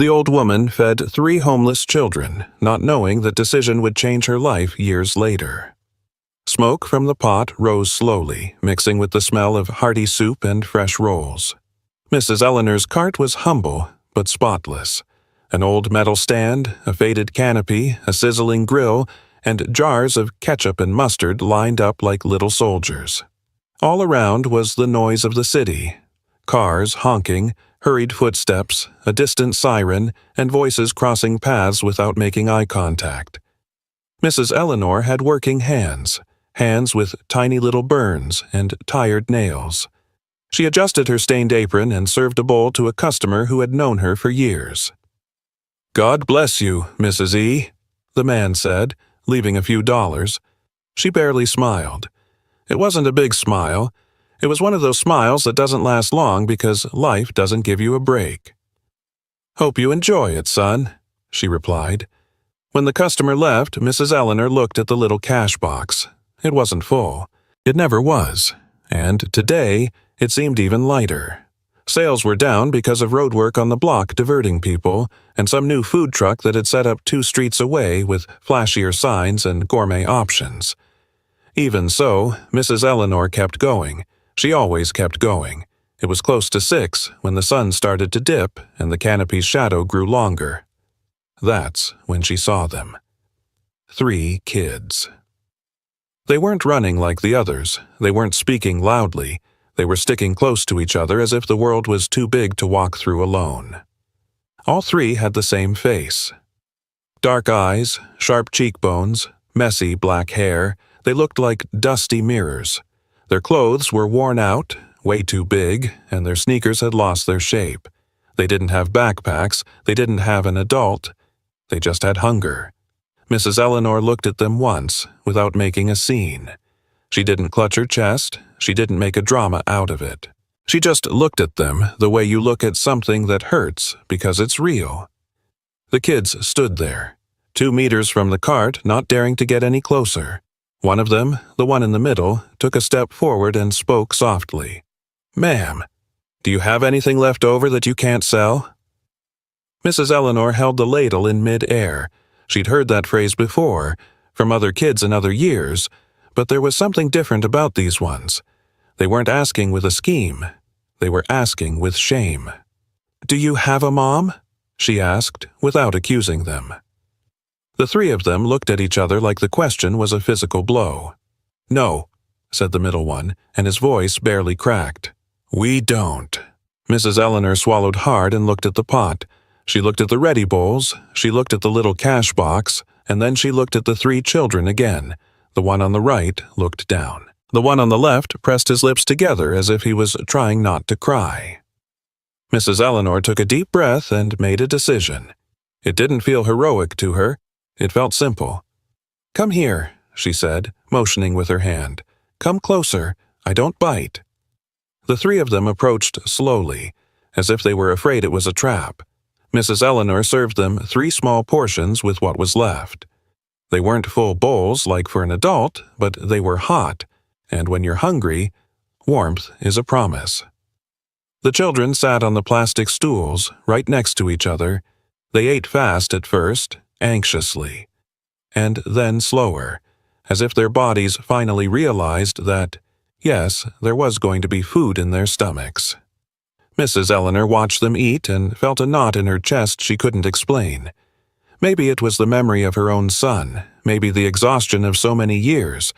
The old woman fed 3 homeless children, not knowing that decision would change her life years later. Smoke from the pot rose slowly, mixing with the smell of hearty soup and fresh rolls. Mrs. Eleanor's cart was humble, but spotless. An old metal stand, a faded canopy, a sizzling grill, and jars of ketchup and mustard lined up like little soldiers. All around was the noise of the city. Cars honking, hurried footsteps, a distant siren, and voices crossing paths without making eye contact. Mrs. Eleanor had working hands with tiny little burns and tired nails. She adjusted her stained apron and served a bowl to a customer who had known her for years. "God bless you, Mrs. E," the man said, leaving a few dollars. She barely smiled. It wasn't a big smile. It was one of those smiles that doesn't last long because life doesn't give you a break. "Hope you enjoy it, son," she replied. When the customer left, Mrs. Eleanor looked at the little cash box. It wasn't full. It never was. And today, it seemed even lighter. Sales were down because of roadwork on the block diverting people, and some new food truck that had set up 2 streets away with flashier signs and gourmet options. Even so, Mrs. Eleanor kept going. She always kept going. It was close to 6 when the sun started to dip and the canopy's shadow grew longer. That's when she saw them. 3 kids. They weren't running like the others. They weren't speaking loudly. They were sticking close to each other as if the world was too big to walk through alone. All 3 had the same face. Dark eyes, sharp cheekbones, messy black hair. They looked like dusty mirrors. Their clothes were worn out, way too big, and their sneakers had lost their shape. They didn't have backpacks. They didn't have an adult. They just had hunger. Mrs. Eleanor looked at them once, without making a scene. She didn't clutch her chest. She didn't make a drama out of it. She just looked at them the way you look at something that hurts because it's real. The kids stood there, 2 meters from the cart, not daring to get any closer. One of them, the one in the middle, took a step forward and spoke softly. "Ma'am, do you have anything left over that you can't sell?" Mrs. Eleanor held the ladle in mid-air. She'd heard that phrase before, from other kids in other years, but there was something different about these ones. They weren't asking with a scheme. They were asking with shame. "Do you have a mom?" she asked, without accusing them. The 3 of them looked at each other like the question was a physical blow. "No," said the middle one, and his voice barely cracked. "We don't." Mrs. Eleanor swallowed hard and looked at the pot. She looked at the ready bowls, she looked at the little cash box, and then she looked at the 3 children again. The one on the right looked down. The one on the left pressed his lips together as if he was trying not to cry. Mrs. Eleanor took a deep breath and made a decision. It didn't feel heroic to her. It felt simple. "Come here," she said, motioning with her hand. "Come closer. I don't bite." The 3 of them approached slowly, as if they were afraid it was a trap. Mrs. Eleanor served them 3 small portions with what was left. They weren't full bowls like for an adult, but they were hot, and when you're hungry, warmth is a promise. The children sat on the plastic stools, right next to each other. They ate fast at first, anxiously, and then slower, as if their bodies finally realized that, yes, there was going to be food in their stomachs. Mrs. Eleanor watched them eat and felt a knot in her chest she couldn't explain. Maybe it was the memory of her own son, maybe the exhaustion of so many years,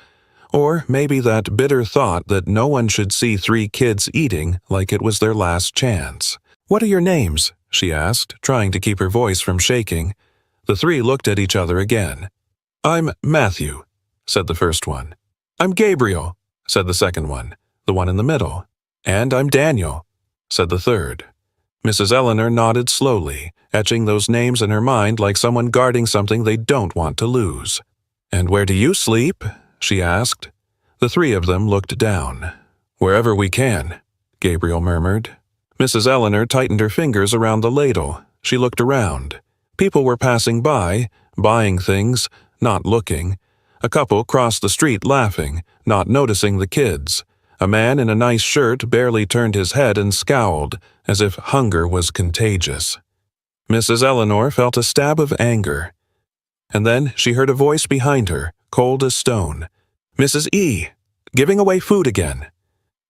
or maybe that bitter thought that no one should see 3 kids eating like it was their last chance. "What are your names?" she asked, trying to keep her voice from shaking. The 3 looked at each other again. "I'm Matthew," said the first one. "I'm Gabriel," said the second one, the one in the middle. "And I'm Daniel," said the third. Mrs. Eleanor nodded slowly, etching those names in her mind like someone guarding something they don't want to lose. "And where do you sleep?" she asked. The 3 of them looked down. "Wherever we can," Gabriel murmured. Mrs. Eleanor tightened her fingers around the ladle. She looked around. People were passing by, buying things, not looking. A couple crossed the street laughing, not noticing the kids. A man in a nice shirt barely turned his head and scowled, as if hunger was contagious. Mrs. Eleanor felt a stab of anger, and then she heard a voice behind her, cold as stone. "Mrs. E, giving away food again."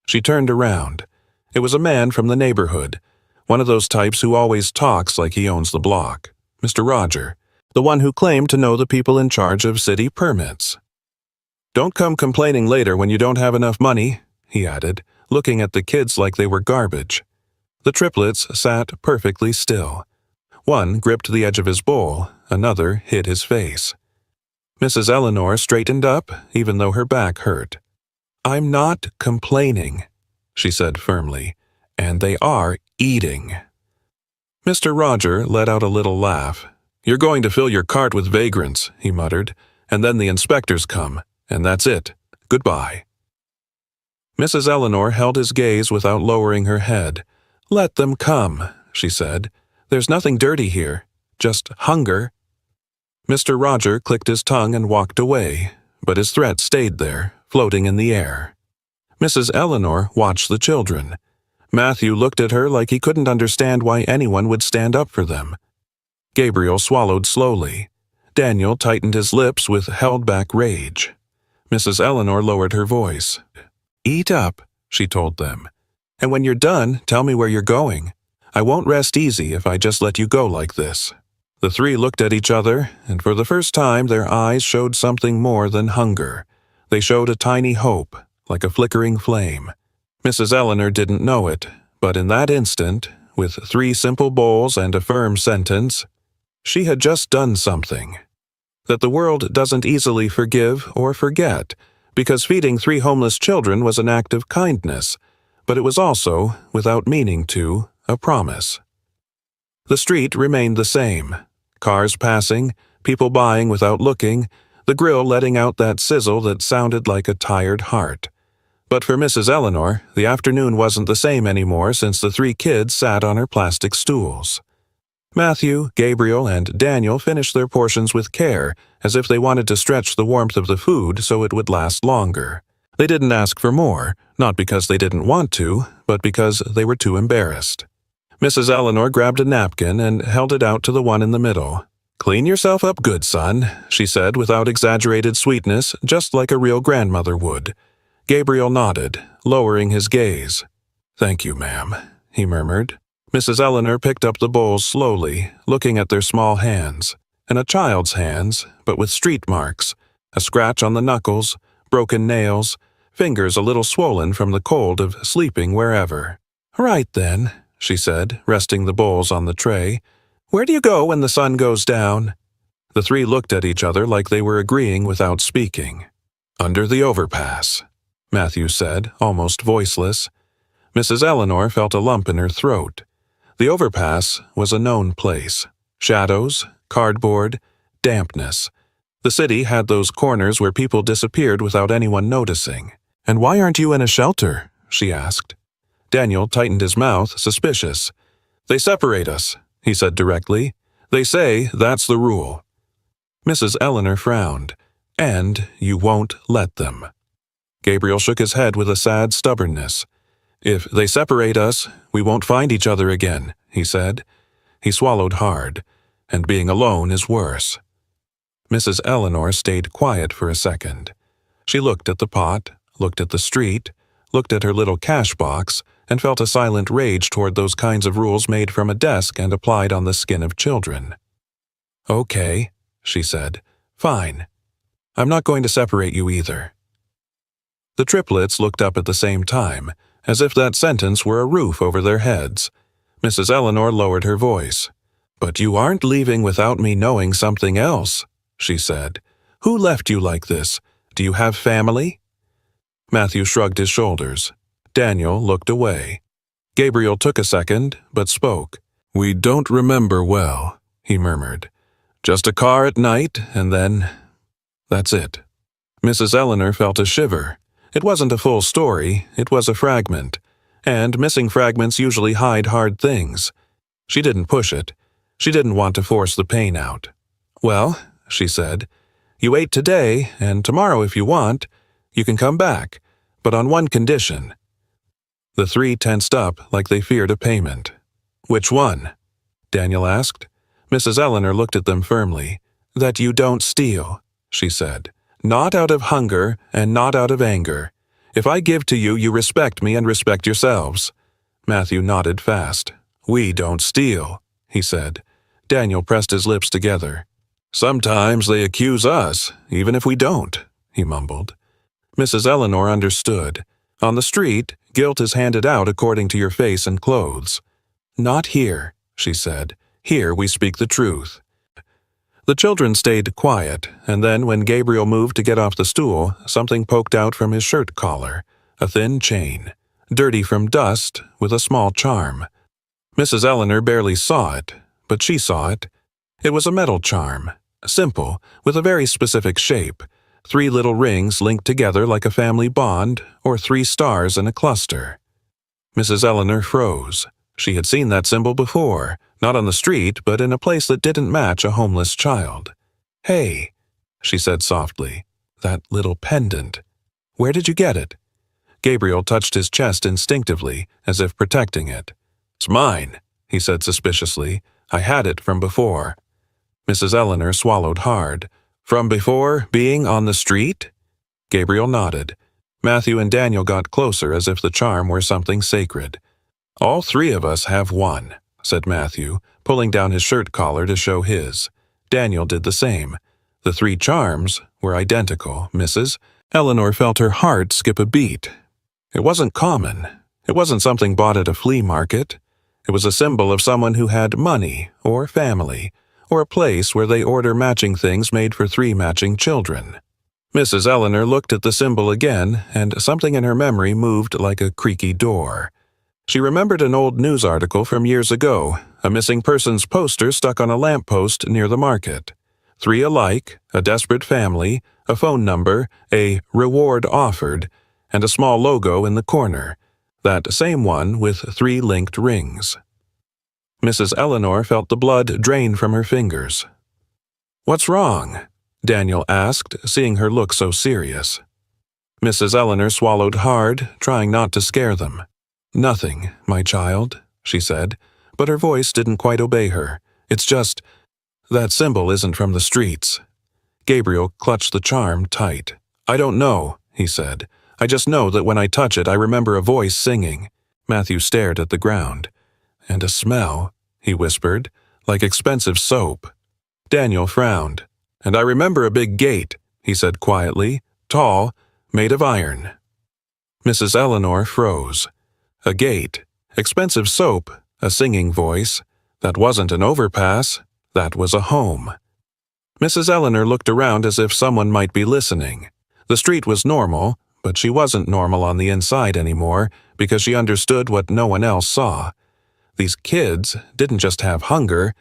She turned around. It was a man from the neighborhood, one of those types who always talks like he owns the block. Mr. Roger, the one who claimed to know the people in charge of city permits. "Don't come complaining later when you don't have enough money," he added, looking at the kids like they were garbage. The triplets sat perfectly still. One gripped the edge of his bowl, another hid his face. Mrs. Eleanor straightened up, even though her back hurt. "I'm not complaining," she said firmly, "and they are eating." Mr. Roger let out a little laugh. "You're going to fill your cart with vagrants," he muttered, "and then the inspectors come, and that's it. Goodbye." Mrs. Eleanor held his gaze without lowering her head. "Let them come," she said. "There's nothing dirty here, just hunger." Mr. Roger clicked his tongue and walked away, but his threat stayed there, floating in the air. Mrs. Eleanor watched the children. Matthew looked at her like he couldn't understand why anyone would stand up for them. Gabriel swallowed slowly. Daniel tightened his lips with held-back rage. Mrs. Eleanor lowered her voice. "Eat up," she told them. "And when you're done, tell me where you're going. I won't rest easy if I just let you go like this." The three looked at each other, and for the first time their eyes showed something more than hunger. They showed a tiny hope, like a flickering flame. Mrs. Eleanor didn't know it, but in that instant, with 3 simple bowls and a firm sentence, she had just done something that the world doesn't easily forgive or forget, because feeding 3 homeless children was an act of kindness, but it was also, without meaning to, a promise. The street remained the same. Cars passing, people buying without looking, the grill letting out that sizzle that sounded like a tired heart. But for Mrs. Eleanor, the afternoon wasn't the same anymore since the 3 kids sat on her plastic stools. Matthew, Gabriel, and Daniel finished their portions with care, as if they wanted to stretch the warmth of the food so it would last longer. They didn't ask for more, not because they didn't want to, but because they were too embarrassed. Mrs. Eleanor grabbed a napkin and held it out to the one in the middle. "Clean yourself up good, son," she said without exaggerated sweetness, just like a real grandmother would. Gabriel nodded, lowering his gaze. "Thank you, ma'am," he murmured. Mrs. Eleanor picked up the bowls slowly, looking at their small hands, and a child's hands, but with street marks, a scratch on the knuckles, broken nails, fingers a little swollen from the cold of sleeping wherever. "Right then," she said, resting the bowls on the tray. "Where do you go when the sun goes down?" The 3 looked at each other like they were agreeing without speaking. "Under the overpass," Matthew said, almost voiceless. Mrs. Eleanor felt a lump in her throat. The overpass was a known place. Shadows, cardboard, dampness. The city had those corners where people disappeared without anyone noticing. "And why aren't you in a shelter?" she asked. Daniel tightened his mouth, suspicious. "They separate us," he said directly. "They say that's the rule." Mrs. Eleanor frowned. "And you won't let them." Gabriel shook his head with a sad stubbornness. "If they separate us, we won't find each other again," he said. He swallowed hard, and being alone is worse. Mrs. Eleanor stayed quiet for a second. She looked at the pot, looked at the street, looked at her little cash box, and felt a silent rage toward those kinds of rules made from a desk and applied on the skin of children. "Okay," she said. "Fine. I'm not going to separate you either." The triplets looked up at the same time, as if that sentence were a roof over their heads. Mrs. Eleanor lowered her voice. "But you aren't leaving without me knowing something else," she said. "Who left you like this? Do you have family?" Matthew shrugged his shoulders. Daniel looked away. Gabriel took a second, but spoke. "We don't remember well," he murmured. "Just a car at night, and then... that's it." Mrs. Eleanor felt a shiver. It wasn't a full story, it was a fragment. And missing fragments usually hide hard things. She didn't push it. She didn't want to force the pain out. "Well," she said, "you ate today, and tomorrow if you want, you can come back, but on one condition." The 3 tensed up like they feared a payment. "Which one?" Daniel asked. Mrs. Eleanor looked at them firmly. "That you don't steal," she said. "Not out of hunger and not out of anger. If I give to you, you respect me and respect yourselves." Matthew nodded fast. "We don't steal," he said. Daniel pressed his lips together. "Sometimes they accuse us, even if we don't," he mumbled. Mrs. Eleanor understood. "On the street, guilt is handed out according to your face and clothes." "Not here," she said. "Here we speak the truth." The children stayed quiet, and then when Gabriel moved to get off the stool, something poked out from his shirt collar, a thin chain, dirty from dust, with a small charm. Mrs. Eleanor barely saw it, but she saw it. It was a metal charm, simple, with a very specific shape, 3 little rings linked together like a family bond, or 3 stars in a cluster. Mrs. Eleanor froze. She had seen that symbol before, not on the street, but in a place that didn't match a homeless child. "Hey," she said softly, "that little pendant. Where did you get it?" Gabriel touched his chest instinctively, as if protecting it. "It's mine," he said suspiciously. "I had it from before." Mrs. Eleanor swallowed hard. "From before being on the street?" Gabriel nodded. Matthew and Daniel got closer as if the charm were something sacred. "All 3 of us have one," said Matthew, pulling down his shirt collar to show his. Daniel did the same. The 3 charms were identical, Mrs. Eleanor felt her heart skip a beat. It wasn't common. It wasn't something bought at a flea market. It was a symbol of someone who had money, or family, or a place where they order matching things made for 3 matching children. Mrs. Eleanor looked at the symbol again, and something in her memory moved like a creaky door. She remembered an old news article from years ago, a missing persons poster stuck on a lamppost near the market. 3 alike, a desperate family, a phone number, a reward offered, and a small logo in the corner, that same one with 3 linked rings. Mrs. Eleanor felt the blood drain from her fingers. "What's wrong?" Daniel asked, seeing her look so serious. Mrs. Eleanor swallowed hard, trying not to scare them. "Nothing, my child," she said, but her voice didn't quite obey her. "It's just, that symbol isn't from the streets." Gabriel clutched the charm tight. "I don't know," he said. "I just know that when I touch it, I remember a voice singing." Matthew stared at the ground. "And a smell," he whispered, "like expensive soap." Daniel frowned. "And I remember a big gate," he said quietly, "tall, made of iron." Mrs. Eleanor froze. A gate, expensive soap, a singing voice. That wasn't an overpass. That was a home. Mrs. Eleanor looked around as if someone might be listening. The street was normal, but she wasn't normal on the inside anymore because she understood what no one else saw. These kids didn't just have hunger.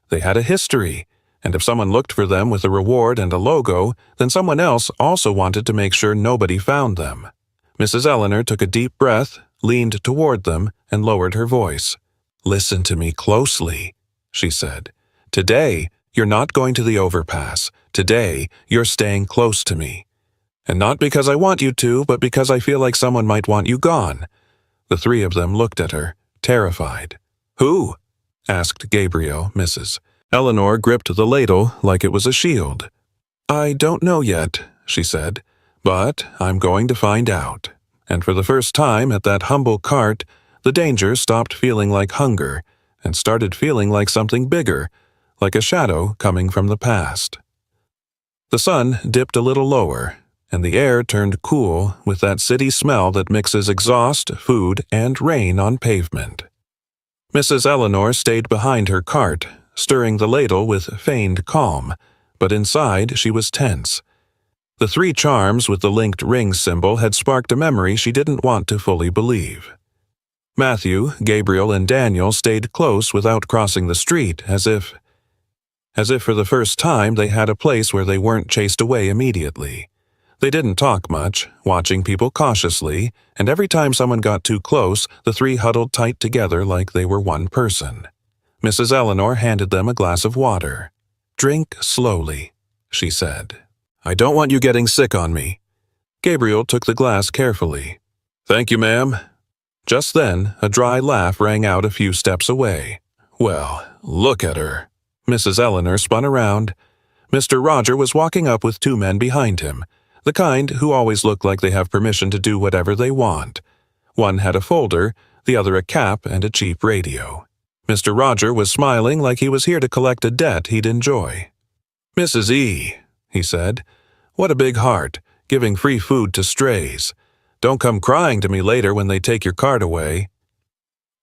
They had a history, and if someone looked for them with a reward and a logo, then someone else also wanted to make sure nobody found them. Mrs. Eleanor took a deep breath, leaned toward them, and lowered her voice. "Listen to me closely," she said. "Today, you're not going to the overpass. Today, you're staying close to me. And not because I want you to, but because I feel like someone might want you gone." The 3 of them looked at her, terrified. "Who?" asked Gabriel, Mrs. Eleanor gripped the ladle like it was a shield. "I don't know yet," she said, "but I'm going to find out." And for the first time at that humble cart, the danger stopped feeling like hunger and started feeling like something bigger, like a shadow coming from the past. The sun dipped a little lower, and the air turned cool with that city smell that mixes exhaust, food, and rain on pavement. Mrs. Eleanor stayed behind her cart, stirring the ladle with feigned calm, but inside she was tense. The 3 charms with the linked ring symbol had sparked a memory she didn't want to fully believe. Matthew, Gabriel, and Daniel stayed close without crossing the street, as if for the first time they had a place where they weren't chased away immediately. They didn't talk much, watching people cautiously, and every time someone got too close, the 3 huddled tight together like they were one person. Mrs. Eleanor handed them a glass of water. "Drink slowly," she said. "I don't want you getting sick on me." Gabriel took the glass carefully. "Thank you, ma'am." Just then, a dry laugh rang out a few steps away. Well, look at her. Mrs. Eleanor spun around. Mr. Roger was walking up with two men behind him, the kind who always look like they have permission to do whatever they want. One had a folder, the other a cap and a cheap radio. Mr. Roger was smiling like he was here to collect a debt he'd enjoy. "Mrs. E," he said, "what a big heart, giving free food to strays. Don't come crying to me later when they take your card away."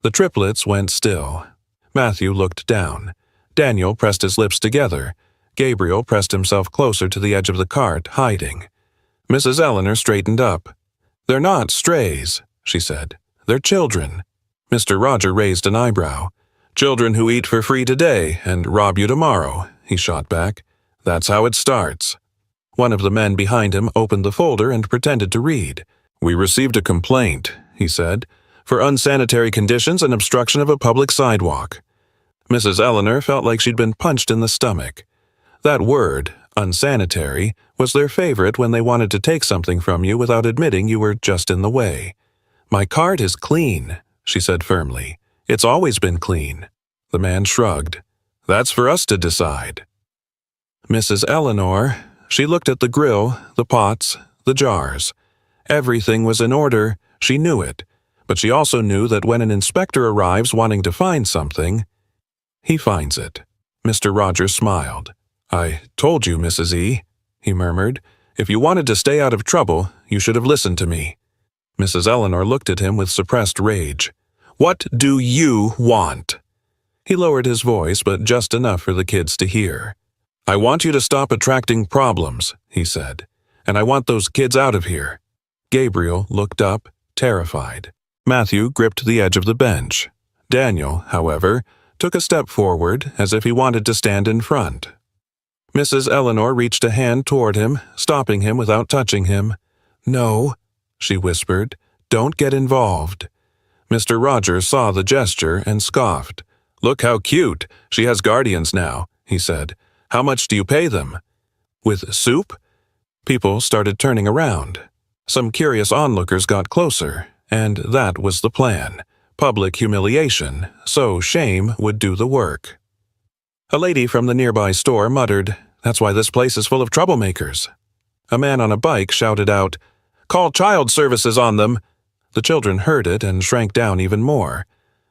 The triplets went still. Matthew looked down. Daniel pressed his lips together. Gabriel pressed himself closer to the edge of the cart, hiding. Mrs. Eleanor straightened up. "They're not strays," she said. "They're children." Mr. Roger raised an eyebrow. "Children who eat for free today and rob you tomorrow," he shot back. "That's how it starts." One of the men behind him opened the folder and pretended to read. "We received a complaint," he said, "for unsanitary conditions and obstruction of a public sidewalk." Mrs. Eleanor felt like she'd been punched in the stomach. That word, unsanitary, was their favorite when they wanted to take something from you without admitting you were just in the way. "My cart is clean," she said firmly. "It's always been clean." The man shrugged. "That's for us to decide." Mrs. Eleanor, she looked at the grill, the pots, the jars. Everything was in order, she knew it, but she also knew that when an inspector arrives wanting to find something, he finds it. Mr. Rogers smiled. "I told you, Mrs. E," he murmured. "If you wanted to stay out of trouble, you should have listened to me." Mrs. Eleanor looked at him with suppressed rage. "What do you want?" He lowered his voice, but just enough for the kids to hear. "I want you to stop attracting problems," he said, "and I want those kids out of here." Gabriel looked up, terrified. Matthew gripped the edge of the bench. Daniel, however, took a step forward as if he wanted to stand in front. Mrs. Eleanor reached a hand toward him, stopping him without touching him. "No," she whispered, "don't get involved." Mr. Rogers saw the gesture and scoffed. "Look how cute. She has guardians now," he said. "How much do you pay them?" "With soup?" People started turning around. Some curious onlookers got closer, and that was the plan. Public humiliation, so shame would do the work. A lady from the nearby store muttered, "That's why this place is full of troublemakers." A man on a bike shouted out, "Call child services on them!" The children heard it and shrank down even more.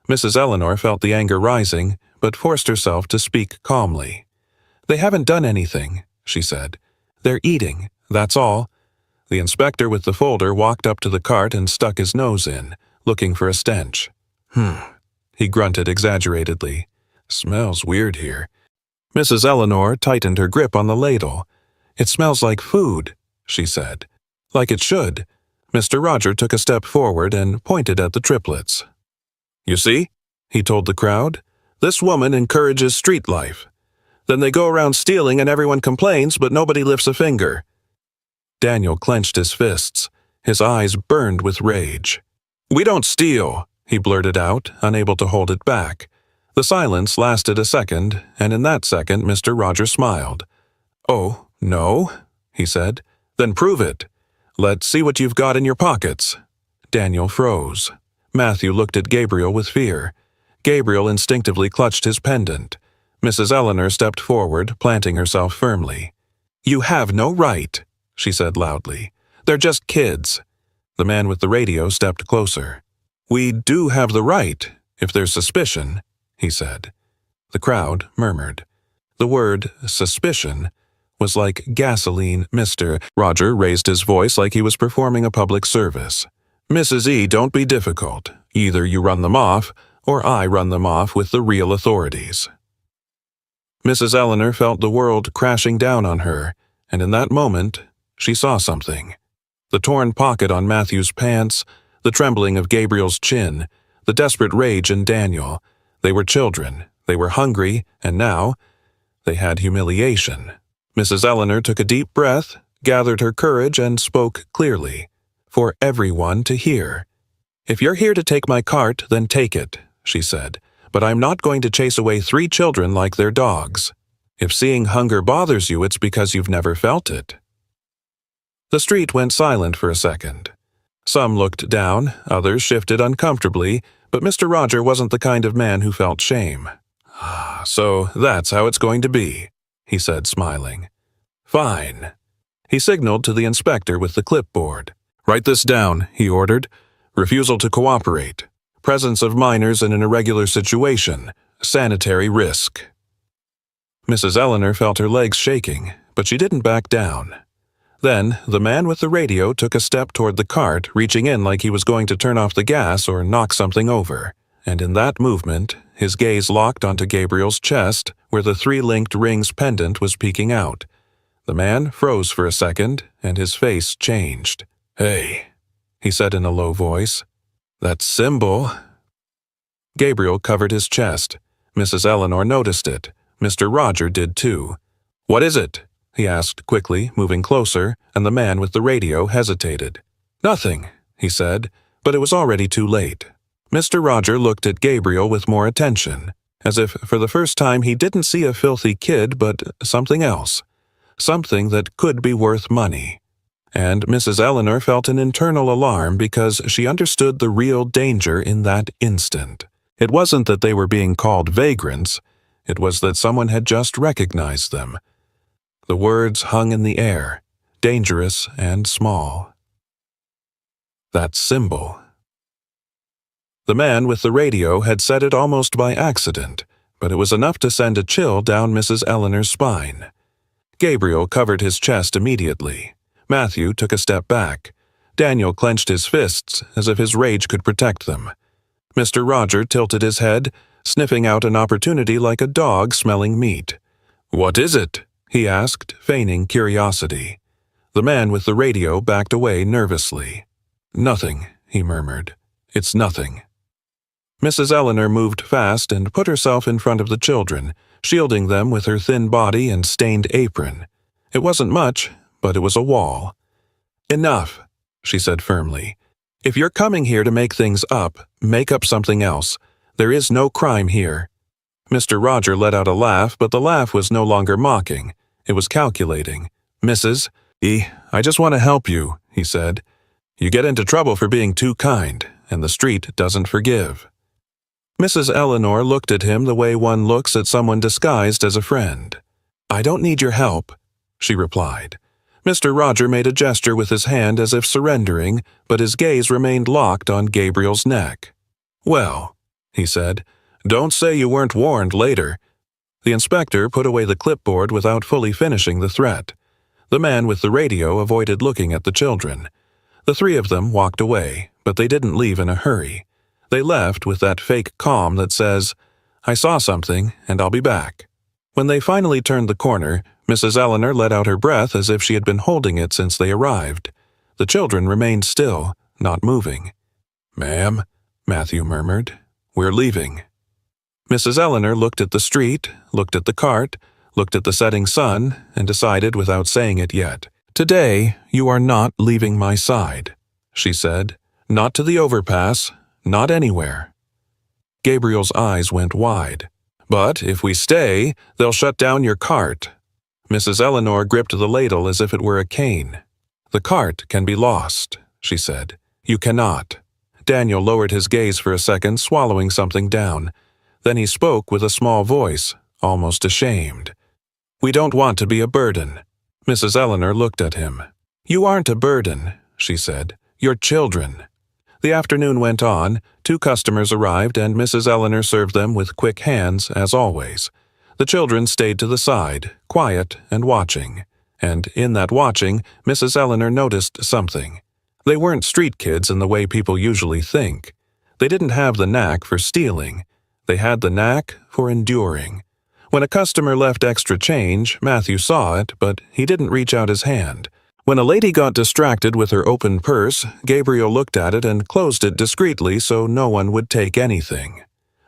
Mrs. Eleanor felt the anger rising, but forced herself to speak calmly. "They haven't done anything," she said. "They're eating, that's all." The inspector with the folder walked up to the cart and stuck his nose in, looking for a stench. He grunted exaggeratedly. "Smells weird here." Mrs. Eleanor tightened her grip on the ladle. "It smells like food," she said. "Like it should." Mr. Roger took a step forward and pointed at the triplets. "You see?" he told the crowd. "This woman encourages street life. Then they go around stealing and everyone complains, but nobody lifts a finger." Daniel clenched his fists. His eyes burned with rage. "We don't steal," he blurted out, unable to hold it back. The silence lasted a second, and in that second Mr. Roger smiled. "Oh, no?" he said. "Then prove it. Let's see what you've got in your pockets." Daniel froze. Matthew looked at Gabriel with fear. Gabriel instinctively clutched his pendant. Mrs. Eleanor stepped forward, planting herself firmly. "You have no right," she said loudly. "They're just kids." The man with the radio stepped closer. "We do have the right, if there's suspicion," he said. The crowd murmured. The word suspicion was like gasoline. Mr. Roger raised his voice like he was performing a public service. "Mrs. E, don't be difficult. Either you run them off, or I run them off with the real authorities." Mrs. Eleanor felt the world crashing down on her, and in that moment, she saw something. The torn pocket on Matthew's pants, the trembling of Gabriel's chin, the desperate rage in Daniel. They were children, they were hungry, and now they had humiliation. Mrs. Eleanor took a deep breath, gathered her courage, and spoke clearly, for everyone to hear. "If you're here to take my cart, then take it," she said, "but I'm not going to chase away 3 children like they're dogs. If seeing hunger bothers you, it's because you've never felt it." The street went silent for a second. Some looked down, others shifted uncomfortably, but Mr. Roger wasn't the kind of man who felt shame. So that's how it's going to be, he said, smiling. Fine. He signaled to the inspector with the clipboard. Write this down, he ordered. Refusal to cooperate. Presence of minors in an irregular situation. Sanitary risk. Mrs. Eleanor felt her legs shaking, but she didn't back down. Then, the man with the radio took a step toward the cart, reaching in like he was going to turn off the gas or knock something over. And in that movement, his gaze locked onto Gabriel's chest, where the 3-linked rings pendant was peeking out. The man froze for a second, and his face changed. "Hey," he said in a low voice. "That symbol." Gabriel covered his chest. Mrs. Eleanor noticed it. Mr. Roger did too. "What is it?" he asked quickly, moving closer, and the man with the radio hesitated. "Nothing," he said, but it was already too late. Mr. Roger looked at Gabriel with more attention, as if for the first time he didn't see a filthy kid but something else. Something that could be worth money. And Mrs. Eleanor felt an internal alarm because she understood the real danger in that instant. It wasn't that they were being called vagrants, it was that someone had just recognized them. The words hung in the air, dangerous and small. That symbol. The man with the radio had said it almost by accident, but it was enough to send a chill down Mrs. Eleanor's spine. Gabriel covered his chest immediately. Matthew took a step back. Daniel clenched his fists as if his rage could protect them. Mr. Roger tilted his head, sniffing out an opportunity like a dog smelling meat. "What is it?" he asked, feigning curiosity. The man with the radio backed away nervously. "Nothing," he murmured. "It's nothing." Mrs. Eleanor moved fast and put herself in front of the children, shielding them with her thin body and stained apron. It wasn't much, but it was a wall. "Enough," she said firmly. "If you're coming here to make things up, make up something else. There is no crime here." Mr. Roger let out a laugh, but the laugh was no longer mocking. It was calculating. "Mrs. I just want to help you," he said. "You get into trouble for being too kind, and the street doesn't forgive." Mrs. Eleanor looked at him the way one looks at someone disguised as a friend. "I don't need your help," she replied. Mr. Roger made a gesture with his hand as if surrendering, but his gaze remained locked on Gabriel's neck. "Well," he said, "don't say you weren't warned later." The inspector put away the clipboard without fully finishing the threat. The man with the radio avoided looking at the children. The 3 of them walked away, but they didn't leave in a hurry. They left with that fake calm that says, "I saw something, and I'll be back." When they finally turned the corner, Mrs. Eleanor let out her breath as if she had been holding it since they arrived. The children remained still, not moving. "Ma'am," Matthew murmured, "we're leaving." Mrs. Eleanor looked at the street, looked at the cart, looked at the setting sun, and decided without saying it yet. "Today, you are not leaving my side," she said. "Not to the overpass, not anywhere." Gabriel's eyes went wide. "But if we stay, they'll shut down your cart." Mrs. Eleanor gripped the ladle as if it were a cane. "The cart can be lost," she said. "You cannot." Daniel lowered his gaze for a second, swallowing something down. Then he spoke with a small voice, almost ashamed. "We don't want to be a burden." Mrs. Eleanor looked at him. "You aren't a burden," she said. "You're children." The afternoon went on, 2 customers arrived, and Mrs. Eleanor served them with quick hands, as always. The children stayed to the side, quiet and watching. And in that watching, Mrs. Eleanor noticed something. They weren't street kids in the way people usually think. They didn't have the knack for stealing. They had the knack for enduring. When a customer left extra change, Matthew saw it, but he didn't reach out his hand. When a lady got distracted with her open purse, Gabriel looked at it and closed it discreetly so no one would take anything.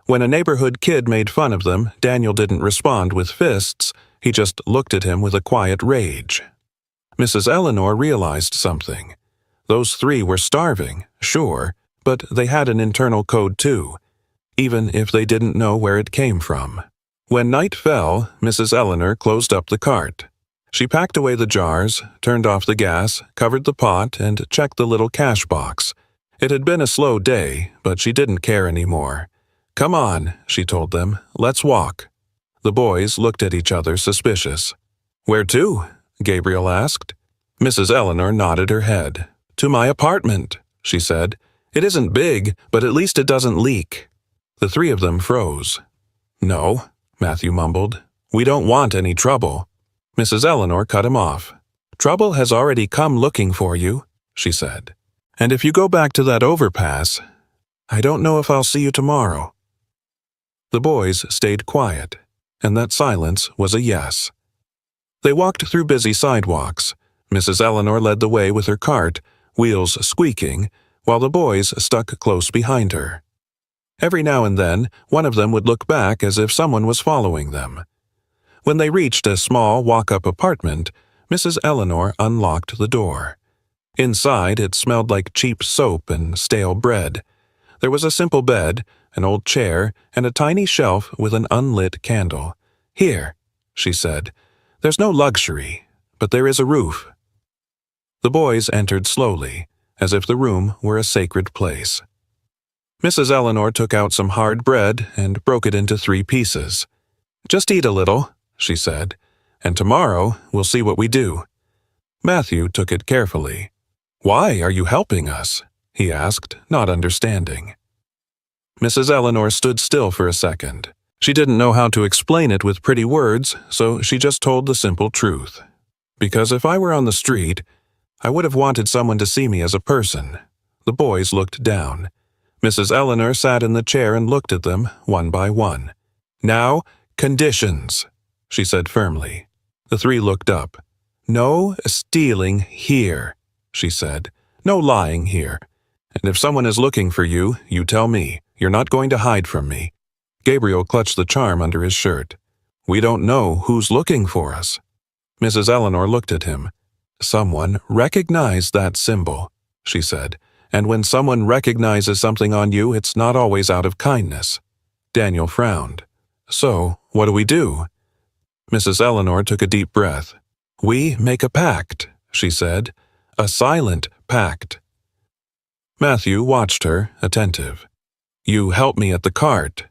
When a neighborhood kid made fun of them, Daniel didn't respond with fists, he just looked at him with a quiet rage. Mrs. Eleanor realized something. Those 3 were starving, sure, but they had an internal code too, even if they didn't know where it came from. When night fell, Mrs. Eleanor closed up the cart. She packed away the jars, turned off the gas, covered the pot, and checked the little cash box. It had been a slow day, but she didn't care anymore. "Come on," she told them. "Let's walk." The boys looked at each other suspicious. "Where to?" Gabriel asked. Mrs. Eleanor nodded her head. "To my apartment," she said. "It isn't big, but at least it doesn't leak." The three of them froze. "No," Matthew mumbled. "We don't want any trouble." Mrs. Eleanor cut him off. "Trouble has already come looking for you," she said. "And if you go back to that overpass, I don't know if I'll see you tomorrow." The boys stayed quiet, and that silence was a yes. They walked through busy sidewalks. Mrs. Eleanor led the way with her cart, wheels squeaking, while the boys stuck close behind her. Every now and then, one of them would look back as if someone was following them. When they reached a small walk-up apartment, Mrs. Eleanor unlocked the door. Inside, it smelled like cheap soap and stale bread. There was a simple bed, an old chair, and a tiny shelf with an unlit candle. "Here," she said. "There's no luxury, but there is a roof." The boys entered slowly, as if the room were a sacred place. Mrs. Eleanor took out some hard bread and broke it into 3 pieces. "Just eat a little," she said, "and tomorrow we'll see what we do." Matthew took it carefully. "Why are you helping us?" he asked, not understanding. Mrs. Eleanor stood still for a second. She didn't know how to explain it with pretty words, so she just told the simple truth. "Because if I were on the street, I would have wanted someone to see me as a person." The boys looked down. Mrs. Eleanor sat in the chair and looked at them, one by one. "Now, conditions," she said firmly. The 3 looked up. "No stealing here," she said. "No lying here. And if someone is looking for you, you tell me. You're not going to hide from me." Gabriel clutched the charm under his shirt. "We don't know who's looking for us." Mrs. Eleanor looked at him. "Someone recognized that symbol," she said. "And when someone recognizes something on you, it's not always out of kindness." Daniel frowned. "So, what do we do?" Mrs. Eleanor took a deep breath. "We make a pact," she said. "A silent pact." Matthew watched her, attentive. "You help me at the cart,"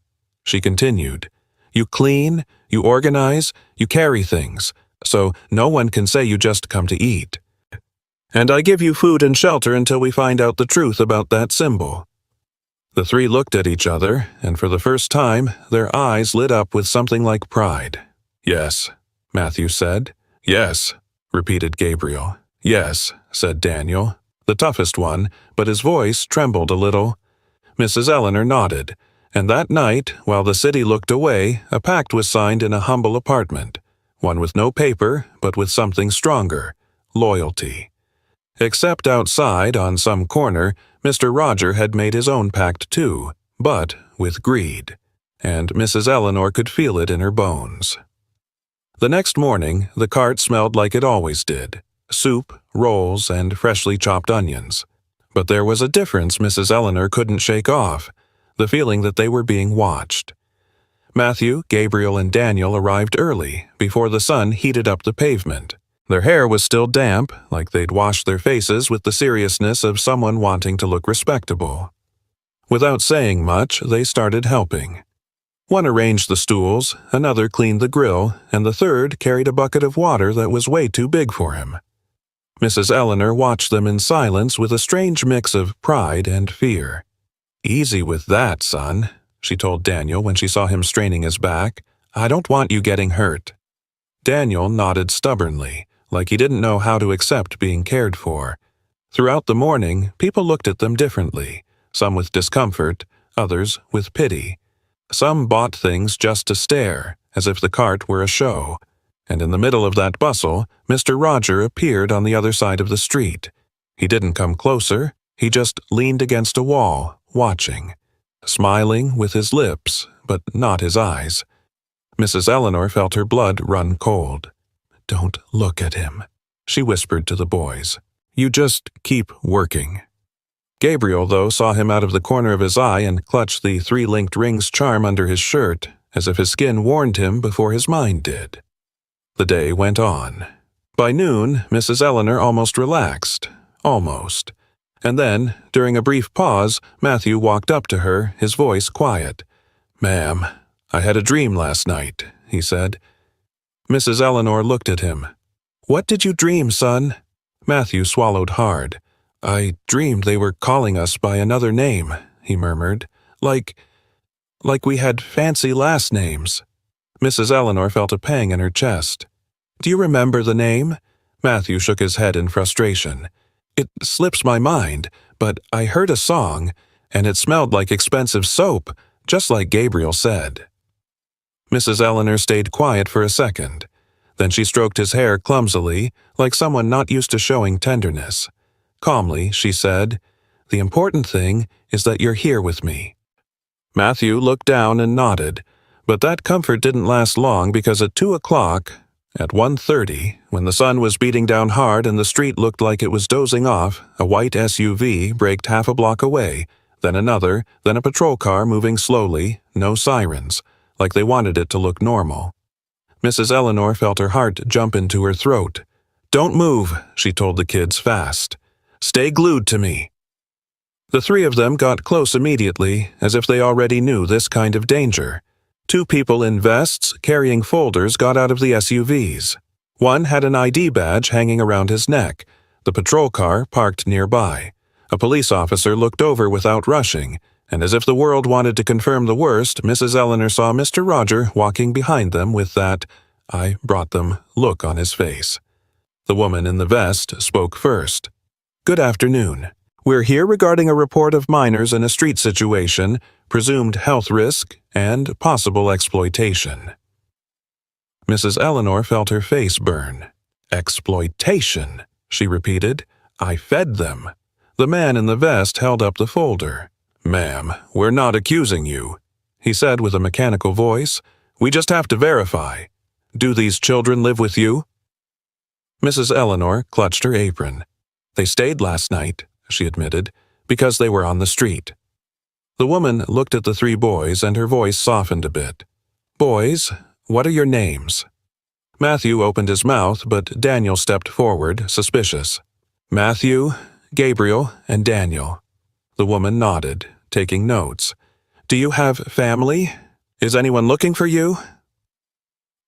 she continued. "You clean, you organize, you carry things, so no one can say you just come to eat. And I give you food and shelter until we find out the truth about that symbol." The 3 looked at each other, and for the first time, their eyes lit up with something like pride. "Yes," Matthew said. "Yes," repeated Gabriel. "Yes," said Daniel, the toughest one, but his voice trembled a little. Mrs. Eleanor nodded, and that night, while the city looked away, a pact was signed in a humble apartment, one with no paper, but with something stronger: loyalty. Except outside, on some corner, Mr. Roger had made his own pact too, but with greed, and Mrs. Eleanor could feel it in her bones. The next morning, the cart smelled like it always did: soup, rolls, and freshly chopped onions. But there was a difference Mrs. Eleanor couldn't shake off: the feeling that they were being watched. Matthew, Gabriel, and Daniel arrived early, before the sun heated up the pavement. Their hair was still damp, like they'd washed their faces with the seriousness of someone wanting to look respectable. Without saying much, they started helping. One arranged the stools, another cleaned the grill, and the third carried a bucket of water that was way too big for him. Mrs. Eleanor watched them in silence with a strange mix of pride and fear. "Easy with that, son," she told Daniel when she saw him straining his back. "I don't want you getting hurt." Daniel nodded stubbornly, like he didn't know how to accept being cared for. Throughout the morning, people looked at them differently, some with discomfort, others with pity. Some bought things just to stare, as if the cart were a show. And in the middle of that bustle, Mr. Roger appeared on the other side of the street. He didn't come closer, he just leaned against a wall, watching, smiling with his lips, but not his eyes. Mrs. Eleanor felt her blood run cold. "Don't look at him," she whispered to the boys. "You just keep working." Gabriel, though, saw him out of the corner of his eye and clutched the 3-linked rings charm under his shirt, as if his skin warned him before his mind did. The day went on. By noon, Mrs. Eleanor almost relaxed. Almost. And then, during a brief pause, Matthew walked up to her, his voice quiet. "Ma'am, I had a dream last night," he said. Mrs. Eleanor looked at him. "What did you dream, son?" Matthew swallowed hard. "I dreamed they were calling us by another name," he murmured. Like we had fancy last names." Mrs. Eleanor felt a pang in her chest. "Do you remember the name?" Matthew shook his head in frustration. "It slips my mind, but I heard a song, and it smelled like expensive soap, just like Gabriel said." Mrs. Eleanor stayed quiet for a second. Then she stroked his hair clumsily, like someone not used to showing tenderness. Calmly, she said, "The important thing is that you're here with me." Matthew looked down and nodded, but that comfort didn't last long because at 2 o'clock, at 1:30, when the sun was beating down hard and the street looked like it was dozing off, a white SUV braked half a block away, then another, then a patrol car moving slowly, no sirens, like they wanted it to look normal. Mrs. Eleanor felt her heart jump into her throat. "Don't move," she told the kids fast. "Stay glued to me." The three of them got close immediately, as if they already knew this kind of danger. Two people in vests carrying folders got out of the SUVs. One had an ID badge hanging around his neck. The patrol car parked nearby. A police officer looked over without rushing, and as if the world wanted to confirm the worst, Mrs. Eleanor saw Mr. Roger walking behind them with that "I brought them" look on his face. The woman in the vest spoke first. "Good afternoon. We're here regarding a report of minors in a street situation, presumed health risk, and possible exploitation." Mrs. Eleanor felt her face burn. "Exploitation," she repeated. "I fed them." The man in the vest held up the folder. "Ma'am, we're not accusing you," he said with a mechanical voice. "We just have to verify. Do these children live with you?" Mrs. Eleanor clutched her apron. "They stayed last night," she admitted, "because they were on the street." The woman looked at the three boys and her voice softened a bit. "Boys, what are your names?" Matthew opened his mouth, but Daniel stepped forward, suspicious. "Matthew, Gabriel, and Daniel." The woman nodded, taking notes. "Do you have family? Is anyone looking for you?"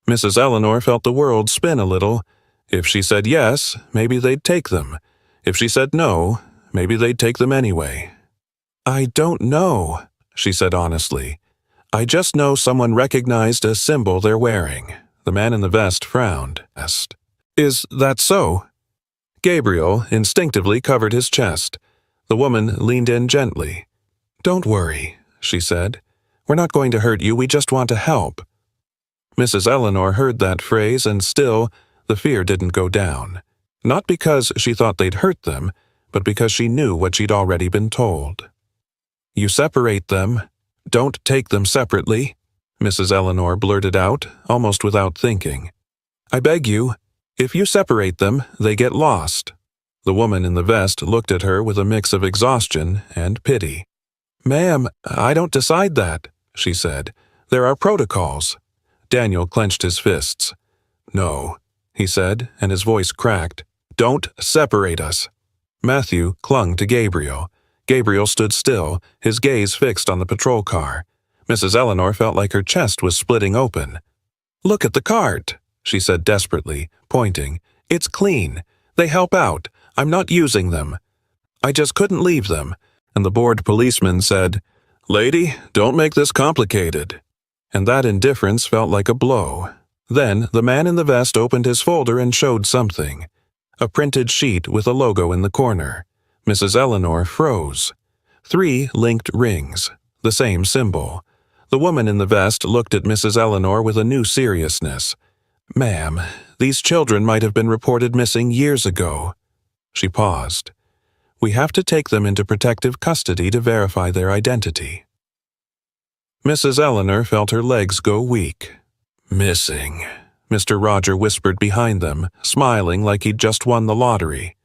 Mrs. Eleanor felt the world spin a little. If she said yes, maybe they'd take them. If she said no, maybe they'd take them anyway. "I don't know," she said honestly. "I just know someone recognized a symbol they're wearing." The man in the vest frowned. "Is that so?" Gabriel instinctively covered his chest. The woman leaned in gently. "Don't worry," she said. "We're not going to hurt you, we just want to help." Mrs. Eleanor heard that phrase and still, the fear didn't go down. Not because she thought they'd hurt them, but because she knew what she'd already been told. "You separate them. Don't take them separately," Mrs. Eleanor blurted out, almost without thinking. "I beg you, if you separate them, they get lost." The woman in the vest looked at her with a mix of exhaustion and pity. "Ma'am, I don't decide that," she said. "There are protocols." Daniel clenched his fists. "No," he said, and his voice cracked. "Don't separate us." Matthew clung to Gabriel. Gabriel stood still, his gaze fixed on the patrol car. Mrs. Eleanor felt like her chest was splitting open. "Look at the cart," she said desperately, pointing. "It's clean. They help out. I'm not using them. I just couldn't leave them." And the bored policeman said, "Lady, don't make this complicated." And that indifference felt like a blow. Then the man in the vest opened his folder and showed something. A printed sheet with a logo in the corner. Mrs. Eleanor froze. 3 linked rings, the same symbol. The woman in the vest looked at Mrs. Eleanor with a new seriousness. "Ma'am, these children might have been reported missing years ago." She paused. "We have to take them into protective custody to verify their identity." Mrs. Eleanor felt her legs go weak. "Missing," Mr. Roger whispered behind them, smiling like he'd just won the lottery.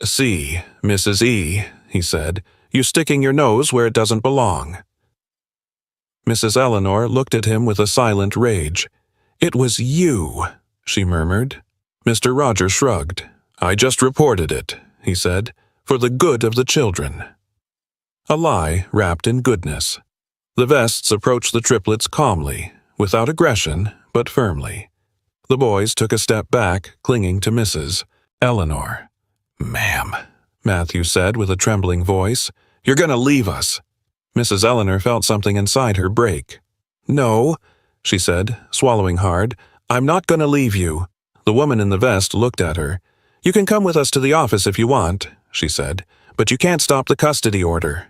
"See, Mrs. E," he said, "you sticking your nose where it doesn't belong." Mrs. Eleanor looked at him with a silent rage. "It was you," she murmured. Mr. Roger shrugged. "I just reported it," he said, "for the good of the children." A lie wrapped in goodness. The Vests approached the triplets calmly, without aggression, but firmly. The boys took a step back, clinging to Mrs. Eleanor. "Ma'am," Matthew said with a trembling voice, "you're going to leave us." Mrs. Eleanor felt something inside her break. "No," she said, swallowing hard, "I'm not going to leave you." The woman in the vest looked at her. "You can come with us to the office if you want," she said, "but you can't stop the custody order."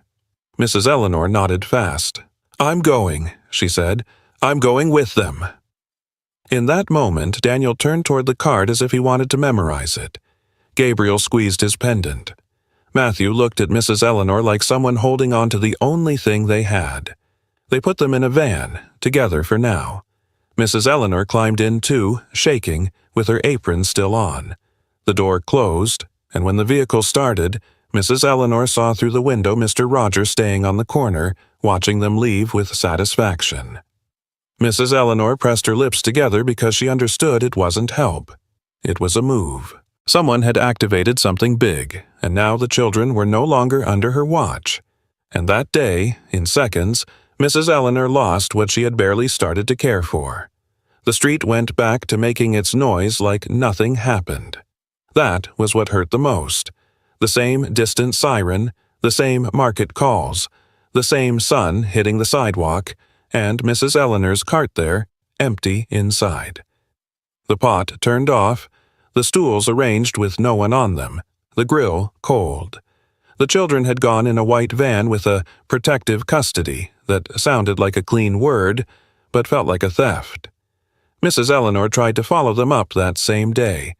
Mrs. Eleanor nodded fast. "I'm going," she said. "I'm going with them." In that moment, Daniel turned toward the card as if he wanted to memorize it. Gabriel squeezed his pendant. Matthew looked at Mrs. Eleanor like someone holding on to the only thing they had. They put them in a van, together for now. Mrs. Eleanor climbed in too, shaking, with her apron still on. The door closed, and when the vehicle started, Mrs. Eleanor saw through the window Mr. Roger staying on the corner, watching them leave with satisfaction. Mrs. Eleanor pressed her lips together because she understood it wasn't help. It was a move. Someone had activated something big, and now the children were no longer under her watch. And that day, in seconds, Mrs. Eleanor lost what she had barely started to care for. The street went back to making its noise like nothing happened. That was what hurt the most. The same distant siren, the same market calls, the same sun hitting the sidewalk, and Mrs. Eleanor's cart there, empty inside. The pot turned off, the stools arranged with no one on them, the grill cold. The children had gone in a white van with a protective custody that sounded like a clean word, but felt like a theft. Mrs. Eleanor tried to follow them up that same day.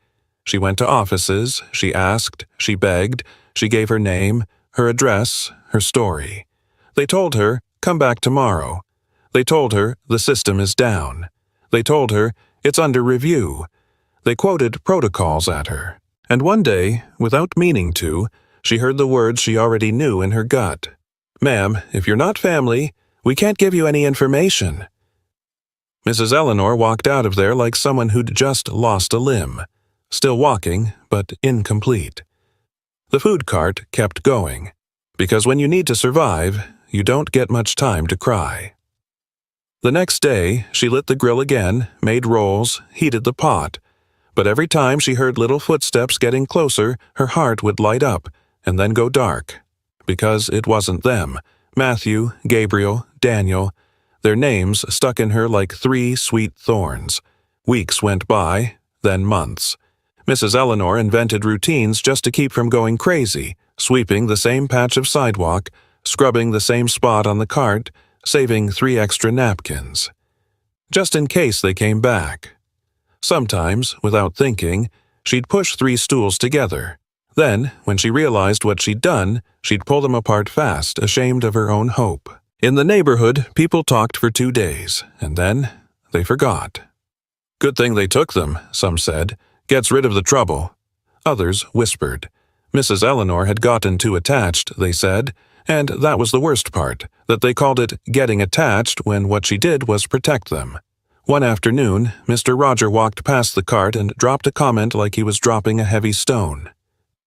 She went to offices, she asked, she begged, she gave her name, her address, her story. They told her, "Come back tomorrow." They told her, "The system is down." They told her, "It's under review." They quoted protocols at her. And one day, without meaning to, she heard the words she already knew in her gut. "Ma'am, if you're not family, we can't give you any information." Mrs. Eleanor walked out of there like someone who'd just lost a limb. Still walking, but incomplete. The food cart kept going, because when you need to survive, you don't get much time to cry. The next day, she lit the grill again, made rolls, heated the pot. But every time she heard little footsteps getting closer, her heart would light up and then go dark. Because it wasn't them. Matthew, Gabriel, Daniel. Their names stuck in her like 3 sweet thorns. Weeks went by, then months. Mrs. Eleanor invented routines just to keep from going crazy, sweeping the same patch of sidewalk, scrubbing the same spot on the cart, saving 3 extra napkins. Just in case they came back. Sometimes, without thinking, she'd push 3 stools together. Then, when she realized what she'd done, she'd pull them apart fast, ashamed of her own hope. In the neighborhood, people talked for 2 days, and then they forgot. "Good thing they took them," some said. "Gets rid of the trouble." Others whispered. Mrs. Eleanor had gotten too attached, they said, and that was the worst part, that they called it getting attached when what she did was protect them. One afternoon, Mr. Roger walked past the cart and dropped a comment like he was dropping a heavy stone.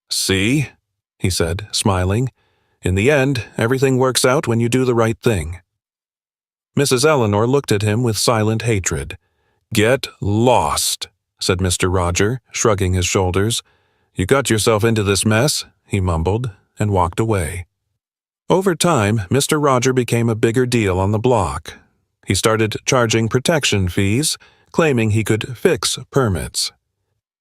"See?" he said, smiling. "In the end, everything works out when you do the right thing." Mrs. Eleanor looked at him with silent hatred. "Get lost," said Mr. Roger, shrugging his shoulders. "You got yourself into this mess," he mumbled, and walked away. Over time, Mr. Roger became a bigger deal on the block. He started charging protection fees, claiming he could fix permits.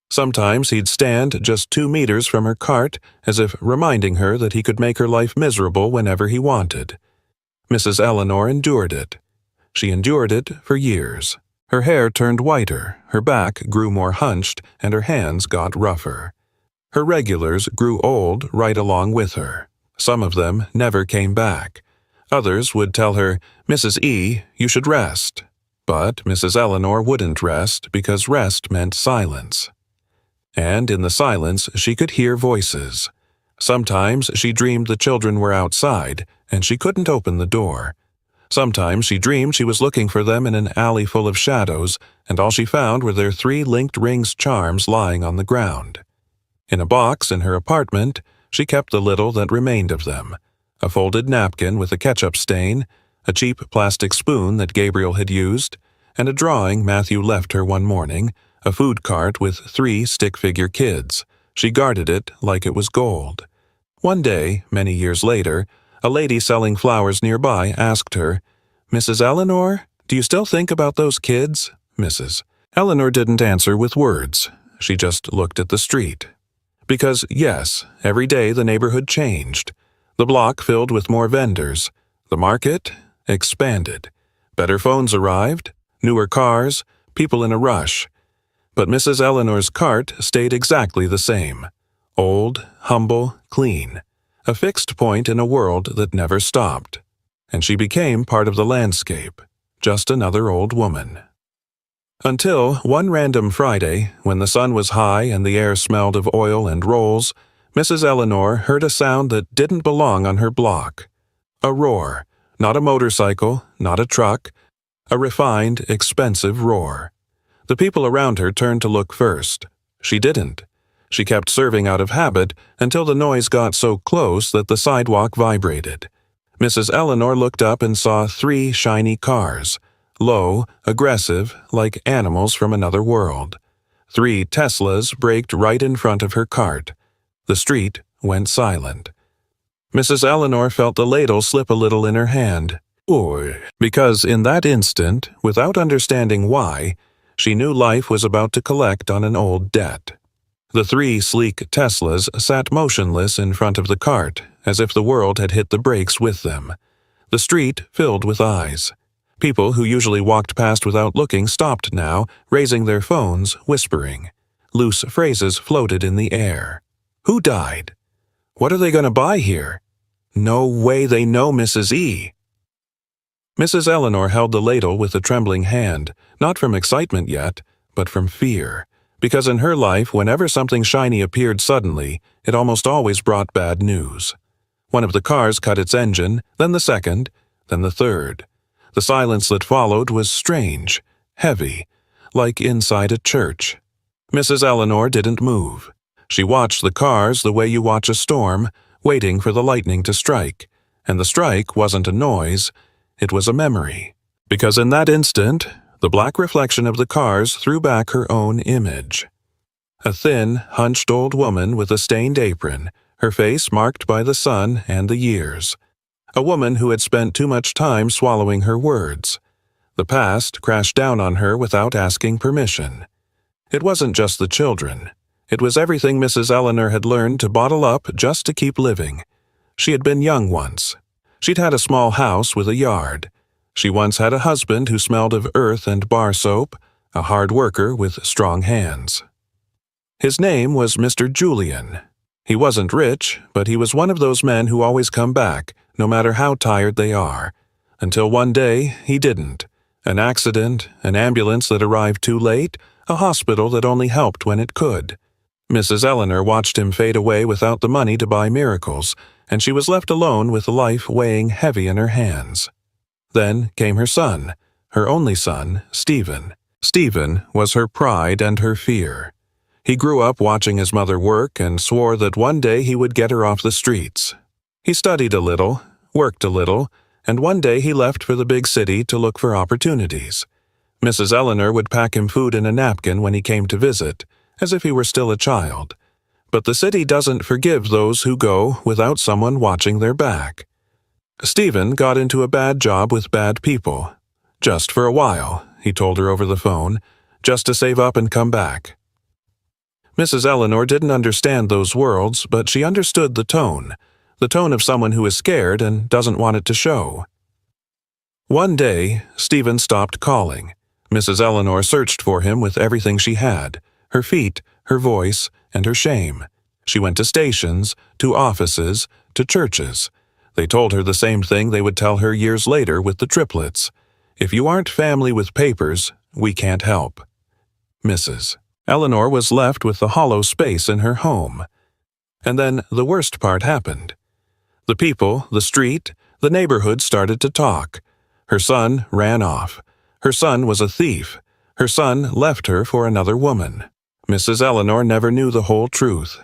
Sometimes he'd stand just 2 meters from her cart, as if reminding her that he could make her life miserable whenever he wanted. Mrs. Eleanor endured it. She endured it for years. Her hair turned whiter, her back grew more hunched, and her hands got rougher. Her regulars grew old right along with her. Some of them never came back. Others would tell her, "Mrs. E., you should rest." But Mrs. Eleanor wouldn't rest because rest meant silence. And in the silence she could hear voices. Sometimes she dreamed the children were outside, and she couldn't open the door. Sometimes she dreamed she was looking for them in an alley full of shadows, and all she found were their 3 linked rings charms lying on the ground. In a box in her apartment, she kept the little that remained of them. A folded napkin with a ketchup stain, a cheap plastic spoon that Gabriel had used, and a drawing Matthew left her one morning, a food cart with 3 stick-figure kids. She guarded it like it was gold. One day, many years later, a lady selling flowers nearby asked her, "Mrs. Eleanor, do you still think about those kids?" Mrs. Eleanor didn't answer with words. She just looked at the street. Because, yes, every day the neighborhood changed. The block filled with more vendors. The market expanded. Better phones arrived, newer cars, people in a rush. But Mrs. Eleanor's cart stayed exactly the same. Old, humble, clean. A fixed point in a world that never stopped. And she became part of the landscape, just another old woman. Until one random Friday, when the sun was high and the air smelled of oil and rolls, Mrs. Eleanor heard a sound that didn't belong on her block. A roar, not a motorcycle, not a truck, a refined, expensive roar. The people around her turned to look first. She didn't. She kept serving out of habit until the noise got so close that the sidewalk vibrated. Mrs. Eleanor looked up and saw 3 shiny cars. Low, aggressive, like animals from another world. 3 Teslas braked right in front of her cart. The street went silent. Mrs. Eleanor felt the ladle slip a little in her hand. Because in that instant, without understanding why, she knew life was about to collect on an old debt. The 3 sleek Teslas sat motionless in front of the cart, as if the world had hit the brakes with them. The street filled with eyes. People who usually walked past without looking stopped now, raising their phones, whispering. Loose phrases floated in the air. Who died? What are they going to buy here? No way they know Mrs. E. Mrs. Eleanor held the ladle with a trembling hand, not from excitement yet, but from fear. Because in her life, whenever something shiny appeared suddenly, it almost always brought bad news. One of the cars cut its engine, then the second, then the third. The silence that followed was strange, heavy, like inside a church. Mrs. Eleanor didn't move. She watched the cars the way you watch a storm, waiting for the lightning to strike. And the strike wasn't a noise, it was a memory. Because in that instant, the black reflection of the cars threw back her own image. A thin, hunched old woman with a stained apron, her face marked by the sun and the years. A woman who had spent too much time swallowing her words. The past crashed down on her without asking permission. It wasn't just the children. It was everything Mrs. Eleanor had learned to bottle up just to keep living. She had been young once. She'd had a small house with a yard. She once had a husband who smelled of earth and bar soap, a hard worker with strong hands. His name was Mr. Julian. He wasn't rich, but he was one of those men who always come back, no matter how tired they are. Until one day, he didn't. An accident, an ambulance that arrived too late, a hospital that only helped when it could. Mrs. Eleanor watched him fade away without the money to buy miracles, and she was left alone with life weighing heavy in her hands. Then came her son, her only son, Stephen. Stephen was her pride and her fear. He grew up watching his mother work and swore that one day he would get her off the streets. He studied a little, worked a little, and one day he left for the big city to look for opportunities. Mrs. Eleanor would pack him food in a napkin when he came to visit, as if he were still a child. But the city doesn't forgive those who go without someone watching their back. Stephen got into a bad job with bad people. Just for a while, he told her over the phone, just to save up and come back. Mrs. Eleanor didn't understand those worlds, but she understood the tone of someone who is scared and doesn't want it to show. One day, Stephen stopped calling. Mrs. Eleanor searched for him with everything she had, her feet, her voice, and her shame. She went to stations, to offices, to churches. They told her the same thing they would tell her years later with the Triplets. If you aren't family with papers, we can't help. Mrs. Eleanor was left with the hollow space in her home. And then the worst part happened. The people, the street, the neighborhood started to talk. Her son ran off. Her son was a thief. Her son left her for another woman. Mrs. Eleanor never knew the whole truth.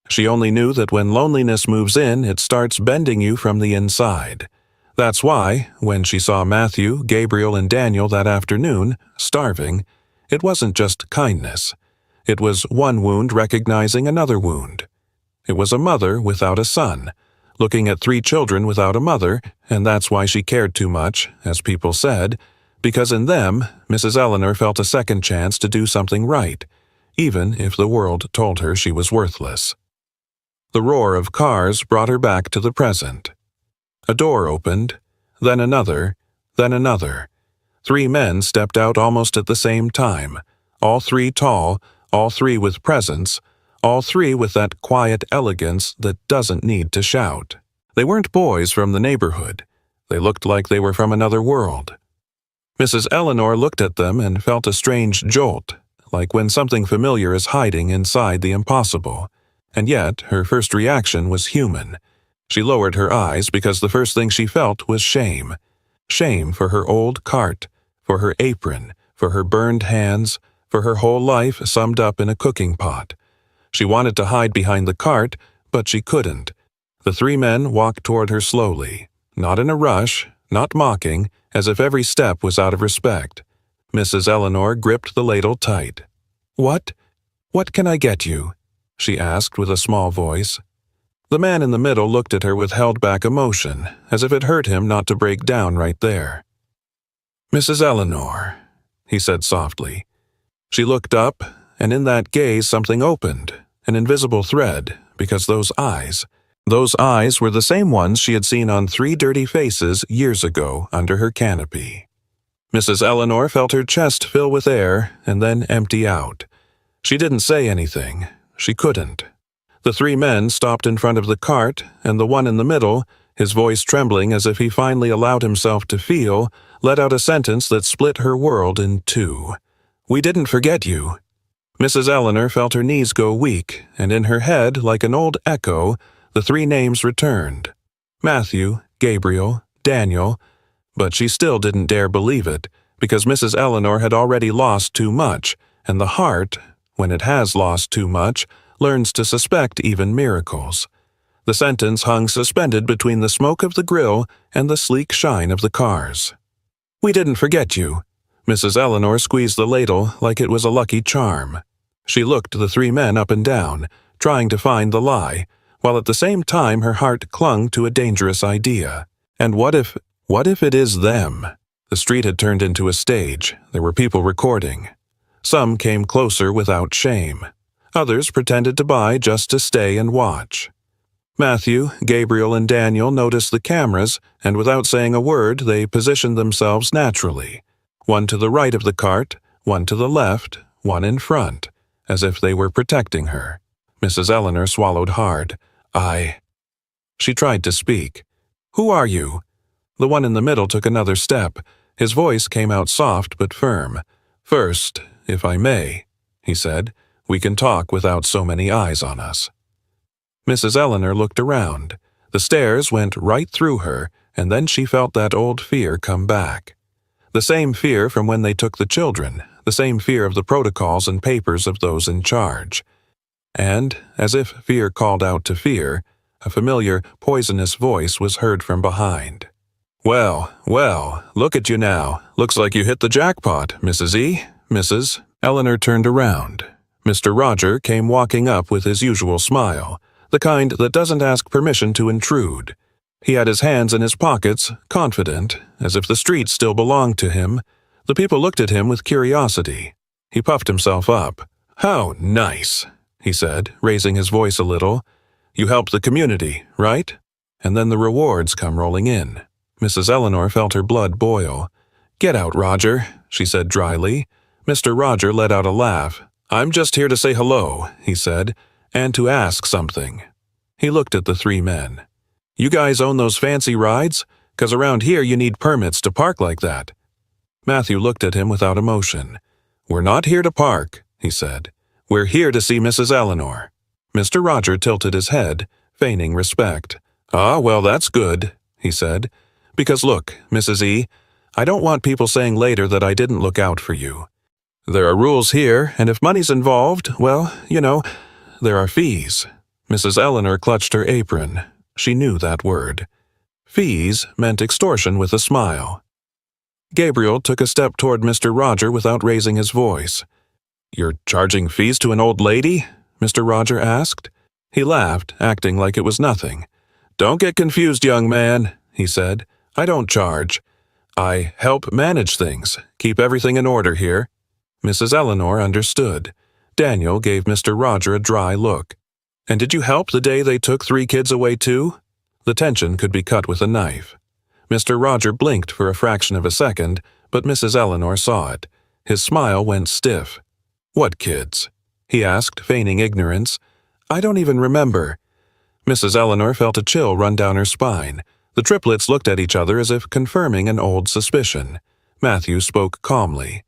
She only knew that when loneliness moves in, it starts bending you from the inside. That's why, when she saw Matthew, Gabriel, and Daniel that afternoon, starving, it wasn't just kindness. It was one wound recognizing another wound. It was a mother without a son, looking at 3 children without a mother, and that's why she cared too much, as people said, because in them, Mrs. Eleanor felt a second chance to do something right, even if the world told her she was worthless. The roar of cars brought her back to the present. A door opened, then another, then another. 3 men stepped out almost at the same time, all 3 tall, all 3 with presence, all 3 with that quiet elegance that doesn't need to shout. They weren't boys from the neighborhood. They looked like they were from another world. Mrs. Eleanor looked at them and felt a strange jolt, like when something familiar is hiding inside the impossible. And yet, her first reaction was human. She lowered her eyes because the first thing she felt was shame. Shame for her old cart, for her apron, for her burned hands, for her whole life summed up in a cooking pot. She wanted to hide behind the cart, but she couldn't. The 3 men walked toward her slowly, not in a rush, not mocking, as if every step was out of respect. Mrs. Eleanor gripped the ladle tight. What can I get you?" she asked with a small voice. The man in the middle looked at her with held-back emotion, as if it hurt him not to break down right there. "Mrs. Eleanor," he said softly. She looked up, and in that gaze something opened, an invisible thread, because those eyes were the same ones she had seen on 3 dirty faces years ago under her canopy. Mrs. Eleanor felt her chest fill with air and then empty out. She didn't say anything. She couldn't. The 3 men stopped in front of the cart, and the one in the middle, his voice trembling as if he finally allowed himself to feel, let out a sentence that split her world in 2. "We didn't forget you." Mrs. Eleanor felt her knees go weak, and in her head, like an old echo, the 3 names returned. Matthew, Gabriel, Daniel, but she still didn't dare believe it, because Mrs. Eleanor had already lost too much, and the heart, when it has lost too much, learns to suspect even miracles. The sentence hung suspended between the smoke of the grill and the sleek shine of the cars. "We didn't forget you." Mrs. Eleanor squeezed the ladle like it was a lucky charm. She looked the 3 men up and down, trying to find the lie, while at the same time her heart clung to a dangerous idea. And what if it is them? The street had turned into a stage. There were people recording. Some came closer without shame. Others pretended to buy just to stay and watch. Matthew, Gabriel, and Daniel noticed the cameras, and without saying a word, they positioned themselves naturally. One to the right of the cart, one to the left, one in front, as if they were protecting her. Mrs. Eleanor swallowed hard. She tried to speak. "Who are you?" The one in the middle took another step. His voice came out soft but firm. "First, if I may," he said, "we can talk without so many eyes on us." Mrs. Eleanor looked around. The stares went right through her, and then she felt that old fear come back. The same fear from when they took the children, the same fear of the protocols and papers of those in charge. And, as if fear called out to fear, a familiar, poisonous voice was heard from behind. Well, look at you now. Looks like you hit the jackpot, Mrs. E. Mrs. Eleanor turned around. Mr. Roger came walking up with his usual smile, the kind that doesn't ask permission to intrude. He had his hands in his pockets, confident, as if the street still belonged to him. The people looked at him with curiosity. He puffed himself up. "How nice," he said, raising his voice a little. "You help the community, right? And then the rewards come rolling in." Mrs. Eleanor felt her blood boil. "Get out, Roger," she said dryly. Mr. Roger let out a laugh. "I'm just here to say hello," he said, "and to ask something." He looked at the 3 men. "You guys own those fancy rides? 'Cause around here you need permits to park like that." Matthew looked at him without emotion. "We're not here to park," he said. "We're here to see Mrs. Eleanor." Mr. Roger tilted his head, feigning respect. "Ah, well, that's good," he said. "Because look, Mrs. E., I don't want people saying later that I didn't look out for you. There are rules here, and if money's involved, well, there are fees." Mrs. Eleanor clutched her apron. She knew that word. Fees meant extortion with a smile. Gabriel took a step toward Mr. Roger without raising his voice. "You're charging fees to an old lady?" Mr. Roger asked. He laughed, acting like it was nothing. "Don't get confused, young man," he said. "I don't charge. I help manage things, keep everything in order here." Mrs. Eleanor understood. Daniel gave Mr. Roger a dry look. "And did you help the day they took 3 kids away too?" The tension could be cut with a knife. Mr. Roger blinked for a fraction of a second, but Mrs. Eleanor saw it. His smile went stiff. "What kids?" he asked, feigning ignorance. "I don't even remember." Mrs. Eleanor felt a chill run down her spine. The triplets looked at each other as if confirming an old suspicion. Matthew spoke calmly.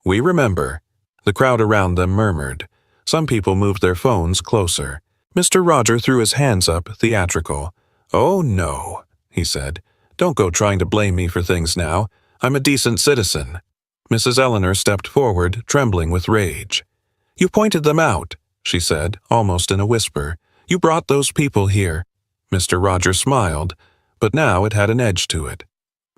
"We remember." The crowd around them murmured. Some people moved their phones closer. Mr. Roger threw his hands up, theatrical. "Oh, no," he said. "Don't go trying to blame me for things now. I'm a decent citizen." Mrs. Eleanor stepped forward, trembling with rage. "You pointed them out," she said, almost in a whisper. "You brought those people here." Mr. Roger smiled, but now it had an edge to it.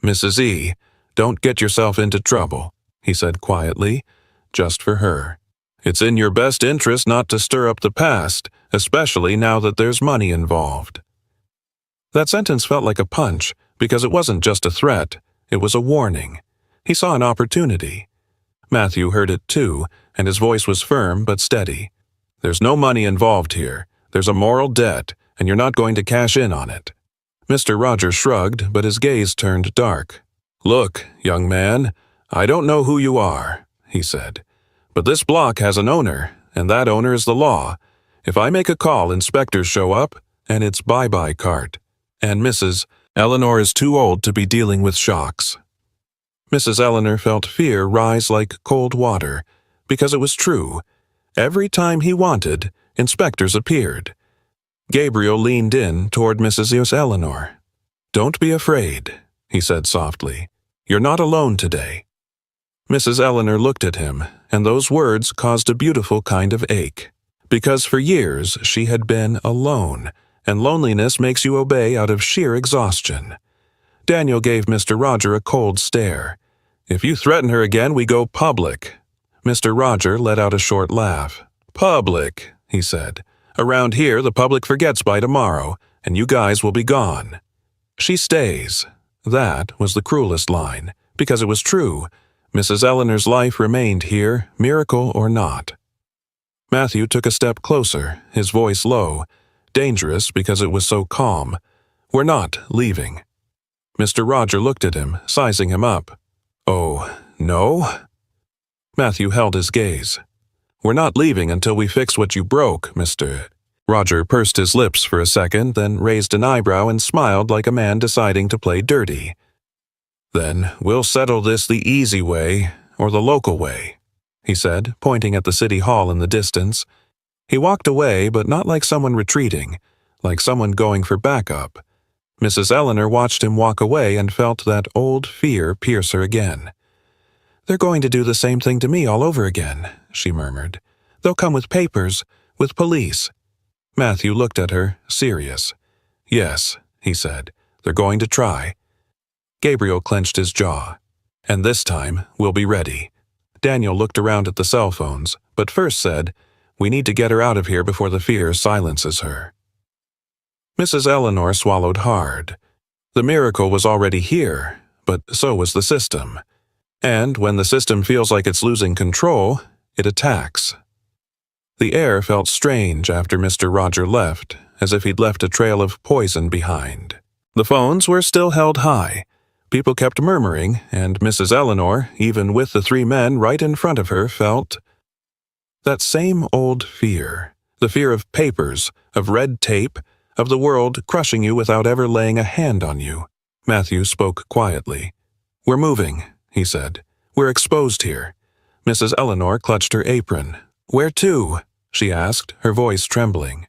"Mrs. E., don't get yourself into trouble," he said quietly, just for her. "It's in your best interest not to stir up the past, especially now that there's money involved." That sentence felt like a punch, because it wasn't just a threat, it was a warning. He saw an opportunity. Matthew heard it too, and his voice was firm but steady. "There's no money involved here. There's a moral debt, and you're not going to cash in on it." Mr. Roger shrugged, but his gaze turned dark. "Look, young man, I don't know who you are," he said, "but this block has an owner, and that owner is the law. If I make a call, inspectors show up, and it's bye-bye cart. And Mrs. Eleanor is too old to be dealing with shocks." Mrs. Eleanor felt fear rise like cold water, because it was true. Every time he wanted, inspectors appeared. Gabriel leaned in toward Mrs. Eleanor. "Don't be afraid," he said softly. "You're not alone today." Mrs. Eleanor looked at him, and those words caused a beautiful kind of ache. Because for years she had been alone, and loneliness makes you obey out of sheer exhaustion. Daniel gave Mr. Roger a cold stare. "If you threaten her again, we go public." Mr. Roger let out a short laugh. "Public," he said. "Around here, the public forgets by tomorrow, and you guys will be gone." "She stays." That was the cruelest line, because it was true. Mrs. Eleanor's life remained here, miracle or not. Matthew took a step closer, his voice low, dangerous because it was so calm. "We're not leaving." Mr. Roger looked at him, sizing him up. "Oh, no?" Matthew held his gaze. "We're not leaving until we fix what you broke, Mr. Roger pursed his lips for a second, then raised an eyebrow and smiled like a man deciding to play dirty. "Then we'll settle this the easy way, or the local way," he said, pointing at the city hall in the distance. He walked away, but not like someone retreating, like someone going for backup. Mrs. Eleanor watched him walk away and felt that old fear pierce her again. "They're going to do the same thing to me all over again," she murmured. "They'll come with papers, with police." Matthew looked at her, serious. "Yes," he said, "they're going to try." Gabriel clenched his jaw. "And this time, we'll be ready." Daniel looked around at the cell phones, but first said, "We need to get her out of here before the fear silences her." Mrs. Eleanor swallowed hard. The miracle was already here, but so was the system. And when the system feels like it's losing control, it attacks. The air felt strange after Mr. Roger left, as if he'd left a trail of poison behind. The phones were still held high. People kept murmuring, and Mrs. Eleanor, even with the 3 men right in front of her, felt that same old fear. The fear of papers, of red tape, of the world crushing you without ever laying a hand on you. Matthew spoke quietly. "We're moving," he said. "We're exposed here." Mrs. Eleanor clutched her apron. "Where to?" she asked, her voice trembling.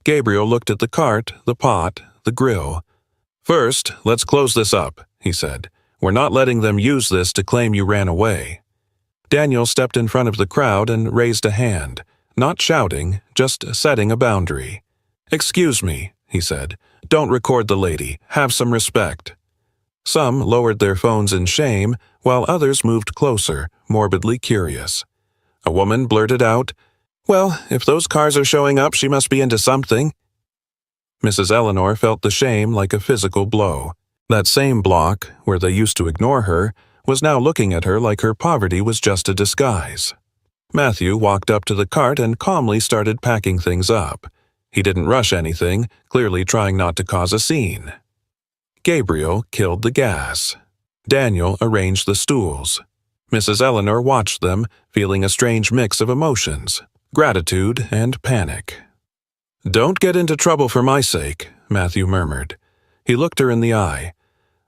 Gabriel looked at the cart, the pot, the grill. "First, let's close this up," he said. "We're not letting them use this to claim you ran away." Daniel stepped in front of the crowd and raised a hand, not shouting, just setting a boundary. "Excuse me," he said. Don't record the lady. Have some respect." Some lowered their phones in shame, while others moved closer, morbidly curious. A woman blurted out, "Well, if those cars are showing up, she must be into something." Mrs. Eleanor felt the shame like a physical blow. That same block, where they used to ignore her, was now looking at her like her poverty was just a disguise. Matthew walked up to the cart and calmly started packing things up. He didn't rush anything, clearly trying not to cause a scene. Gabriel killed the gas. Daniel arranged the stools. Mrs. Eleanor watched them, feeling a strange mix of emotions, gratitude and panic. "Don't get into trouble for my sake," Matthew murmured. He looked her in the eye.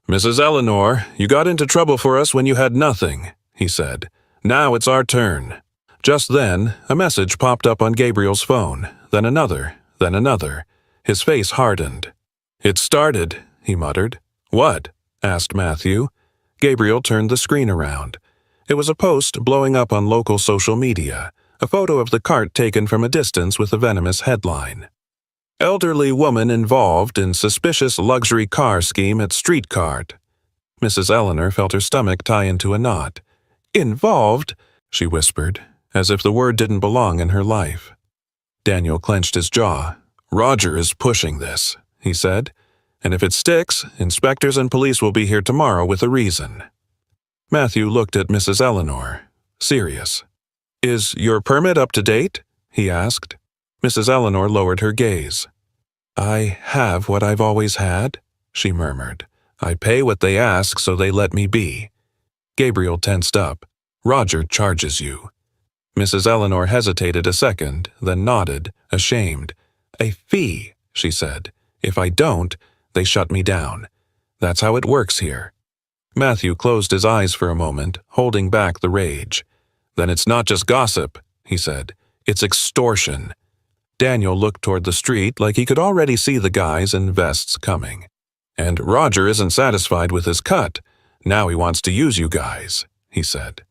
"Mrs. Eleanor, you got into trouble for us when you had nothing," he said. "Now it's our turn." Just then, a message popped up on Gabriel's phone, then another, then another. His face hardened. "It started," he muttered. "What?" asked Matthew. Gabriel turned the screen around. It was a post blowing up on local social media, a photo of the cart taken from a distance with a venomous headline. "Elderly woman involved in suspicious luxury car scheme at street cart." Mrs. Eleanor felt her stomach tie into a knot. "Involved?" she whispered, as if the word didn't belong in her life. Daniel clenched his jaw. "Roger is pushing this," he said. "And if it sticks, inspectors and police will be here tomorrow with a reason." Matthew looked at Mrs. Eleanor, serious. "Is your permit up to date?" he asked. Mrs. Eleanor lowered her gaze. "I have what I've always had," she murmured. "I pay what they ask, so they let me be." Gabriel tensed up. "Roger charges you." Mrs. Eleanor hesitated a second, then nodded, ashamed. "A fee," she said. "If I don't, they shut me down. That's how it works here." Matthew closed his eyes for a moment, holding back the rage. "Then it's not just gossip," he said. "It's extortion." Daniel looked toward the street like he could already see the guys in vests coming. "And Roger isn't satisfied with his cut. Now he wants to use you guys," he said.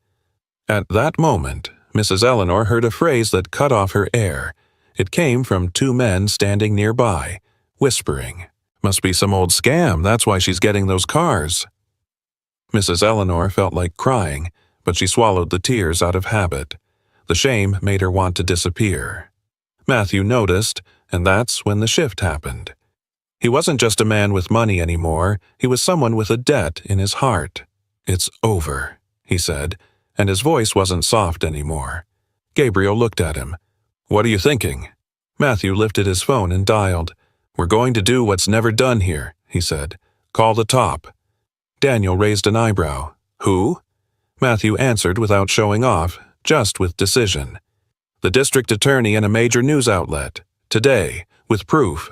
At that moment, Mrs. Eleanor heard a phrase that cut off her air. It came from two men standing nearby, whispering. "Must be some old scam, that's why she's getting those cars." Mrs. Eleanor felt like crying, but she swallowed the tears out of habit. The shame made her want to disappear. Matthew noticed, and that's when the shift happened. He wasn't just a man with money anymore, he was someone with a debt in his heart. "It's over," he said, and his voice wasn't soft anymore. Gabriel looked at him. "What are you thinking?" Matthew lifted his phone and dialed. "We're going to do what's never done here," he said. "Call the top." Daniel raised an eyebrow. "Who?" Matthew answered without showing off, just with decision. "The district attorney and a major news outlet. Today, with proof."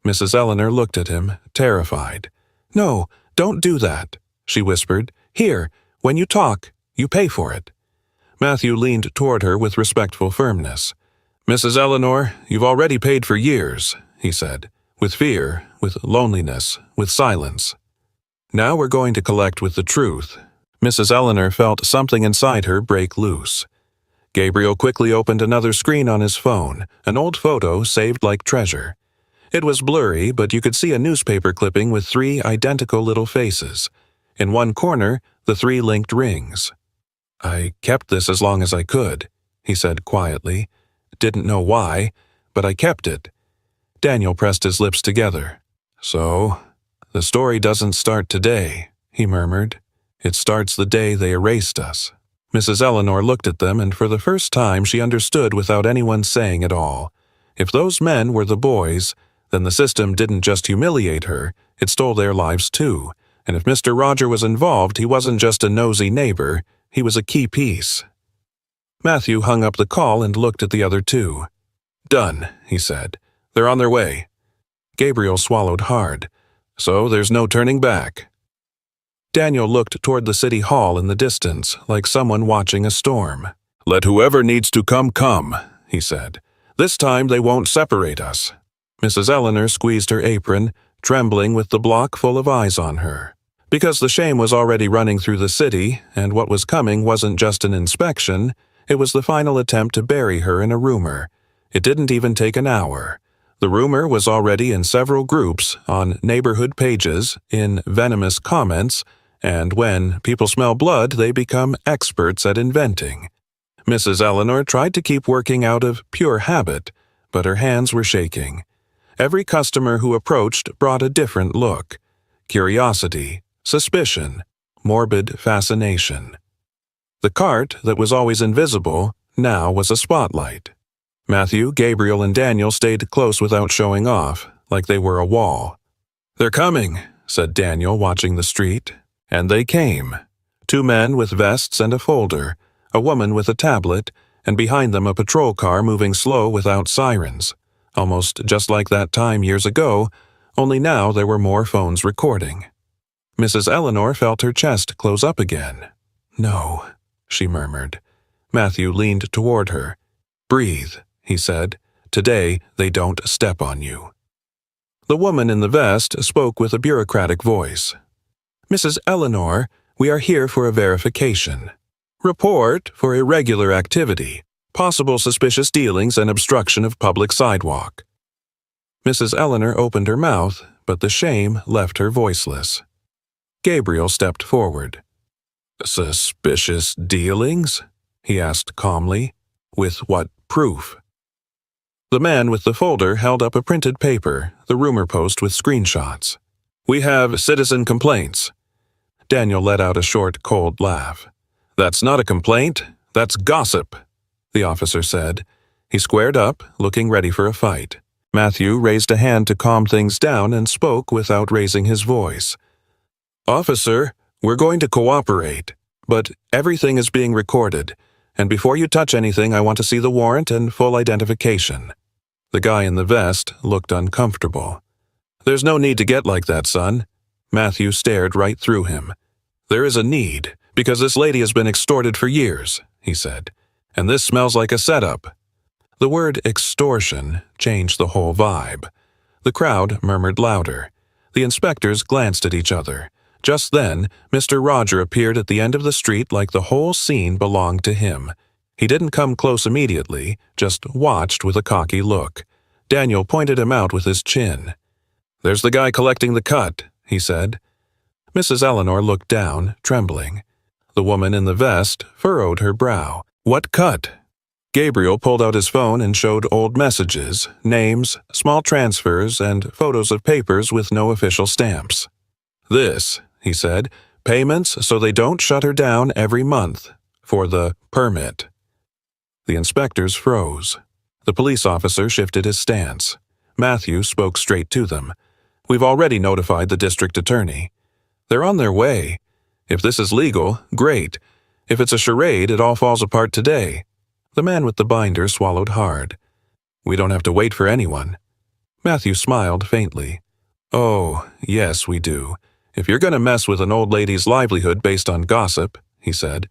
Mrs. Eleanor looked at him, terrified. "No, don't do that," she whispered. "Here, when you talk, you pay for it." Matthew leaned toward her with respectful firmness. "Mrs. Eleanor, you've already paid for years," he said. "With fear, with loneliness, with silence. Now we're going to collect with the truth." Mrs. Eleanor felt something inside her break loose. Gabriel quickly opened another screen on his phone, an old photo saved like treasure. It was blurry, but you could see a newspaper clipping with 3 identical little faces. In one corner, the 3 linked rings. "I kept this as long as I could," he said quietly. "Didn't know why, but I kept it." Daniel pressed his lips together. "So, the story doesn't start today," he murmured. "It starts the day they erased us." Mrs. Eleanor looked at them, and for the first time she understood without anyone saying it all. If those men were the boys, then the system didn't just humiliate her, it stole their lives too. And if Mr. Roger was involved, he wasn't just a nosy neighbor, he was a key piece. Matthew hung up the call and looked at the other 2. "Done," he said. "They're on their way." Gabriel swallowed hard. "So there's no turning back." Daniel looked toward the city hall in the distance, like someone watching a storm. "Let whoever needs to come," he said. "This time they won't separate us." Mrs. Eleanor squeezed her apron, trembling with the block full of eyes on her. Because the shame was already running through the city, and what was coming wasn't just an inspection, it was the final attempt to bury her in a rumor. It didn't even take an hour. The rumor was already in several groups, on neighborhood pages, in venomous comments, and when people smell blood, they become experts at inventing. Mrs. Eleanor tried to keep working out of pure habit, but her hands were shaking. Every customer who approached brought a different look: curiosity, suspicion, morbid fascination. The cart that was always invisible now was a spotlight. Matthew, Gabriel, and Daniel stayed close without showing off, like they were a wall. "They're coming," said Daniel, watching the street. And they came. 2 men with vests and a folder, a woman with a tablet, and behind them a patrol car moving slow without sirens, almost just like that time years ago, only now there were more phones recording. Mrs. Eleanor felt her chest close up again. "No," she murmured. Matthew leaned toward her. "Breathe," he said. "Today they don't step on you." The woman in the vest spoke with a bureaucratic voice. "Mrs. Eleanor, we are here for a verification. Report for irregular activity, possible suspicious dealings and obstruction of public sidewalk." Mrs. Eleanor opened her mouth, but the shame left her voiceless. Gabriel stepped forward. "Suspicious dealings?" he asked calmly. "With what proof?" The man with the folder held up a printed paper, the rumor post with screenshots. "We have citizen complaints." Daniel let out a short, cold laugh. "That's not a complaint, that's gossip," the officer said. He squared up, looking ready for a fight. Matthew raised a hand to calm things down and spoke without raising his voice. "Officer, we're going to cooperate, but everything is being recorded, and before you touch anything I want to see the warrant and full identification." The guy in the vest looked uncomfortable. "There's no need to get like that, son." Matthew stared right through him. "There is a need, because this lady has been extorted for years," he said, "and this smells like a setup." The word extortion changed the whole vibe. The crowd murmured louder. The inspectors glanced at each other. Just then, Mr. Roger appeared at the end of the street like the whole scene belonged to him. He didn't come close immediately, just watched with a cocky look. Daniel pointed him out with his chin. "There's the guy collecting the cut," he said. Mrs. Eleanor looked down, trembling. The woman in the vest furrowed her brow. "What cut?" Gabriel pulled out his phone and showed old messages, names, small transfers, and photos of papers with no official stamps. "This," he said, "payments so they don't shut her down every month. For the permit." The inspectors froze. The police officer shifted his stance. Matthew spoke straight to them. "We've already notified the district attorney. They're on their way. If this is legal, great. If it's a charade, it all falls apart today." The man with the binder swallowed hard. "We don't have to wait for anyone." Matthew smiled faintly. "Oh, yes, we do. If you're going to mess with an old lady's livelihood based on gossip," he said.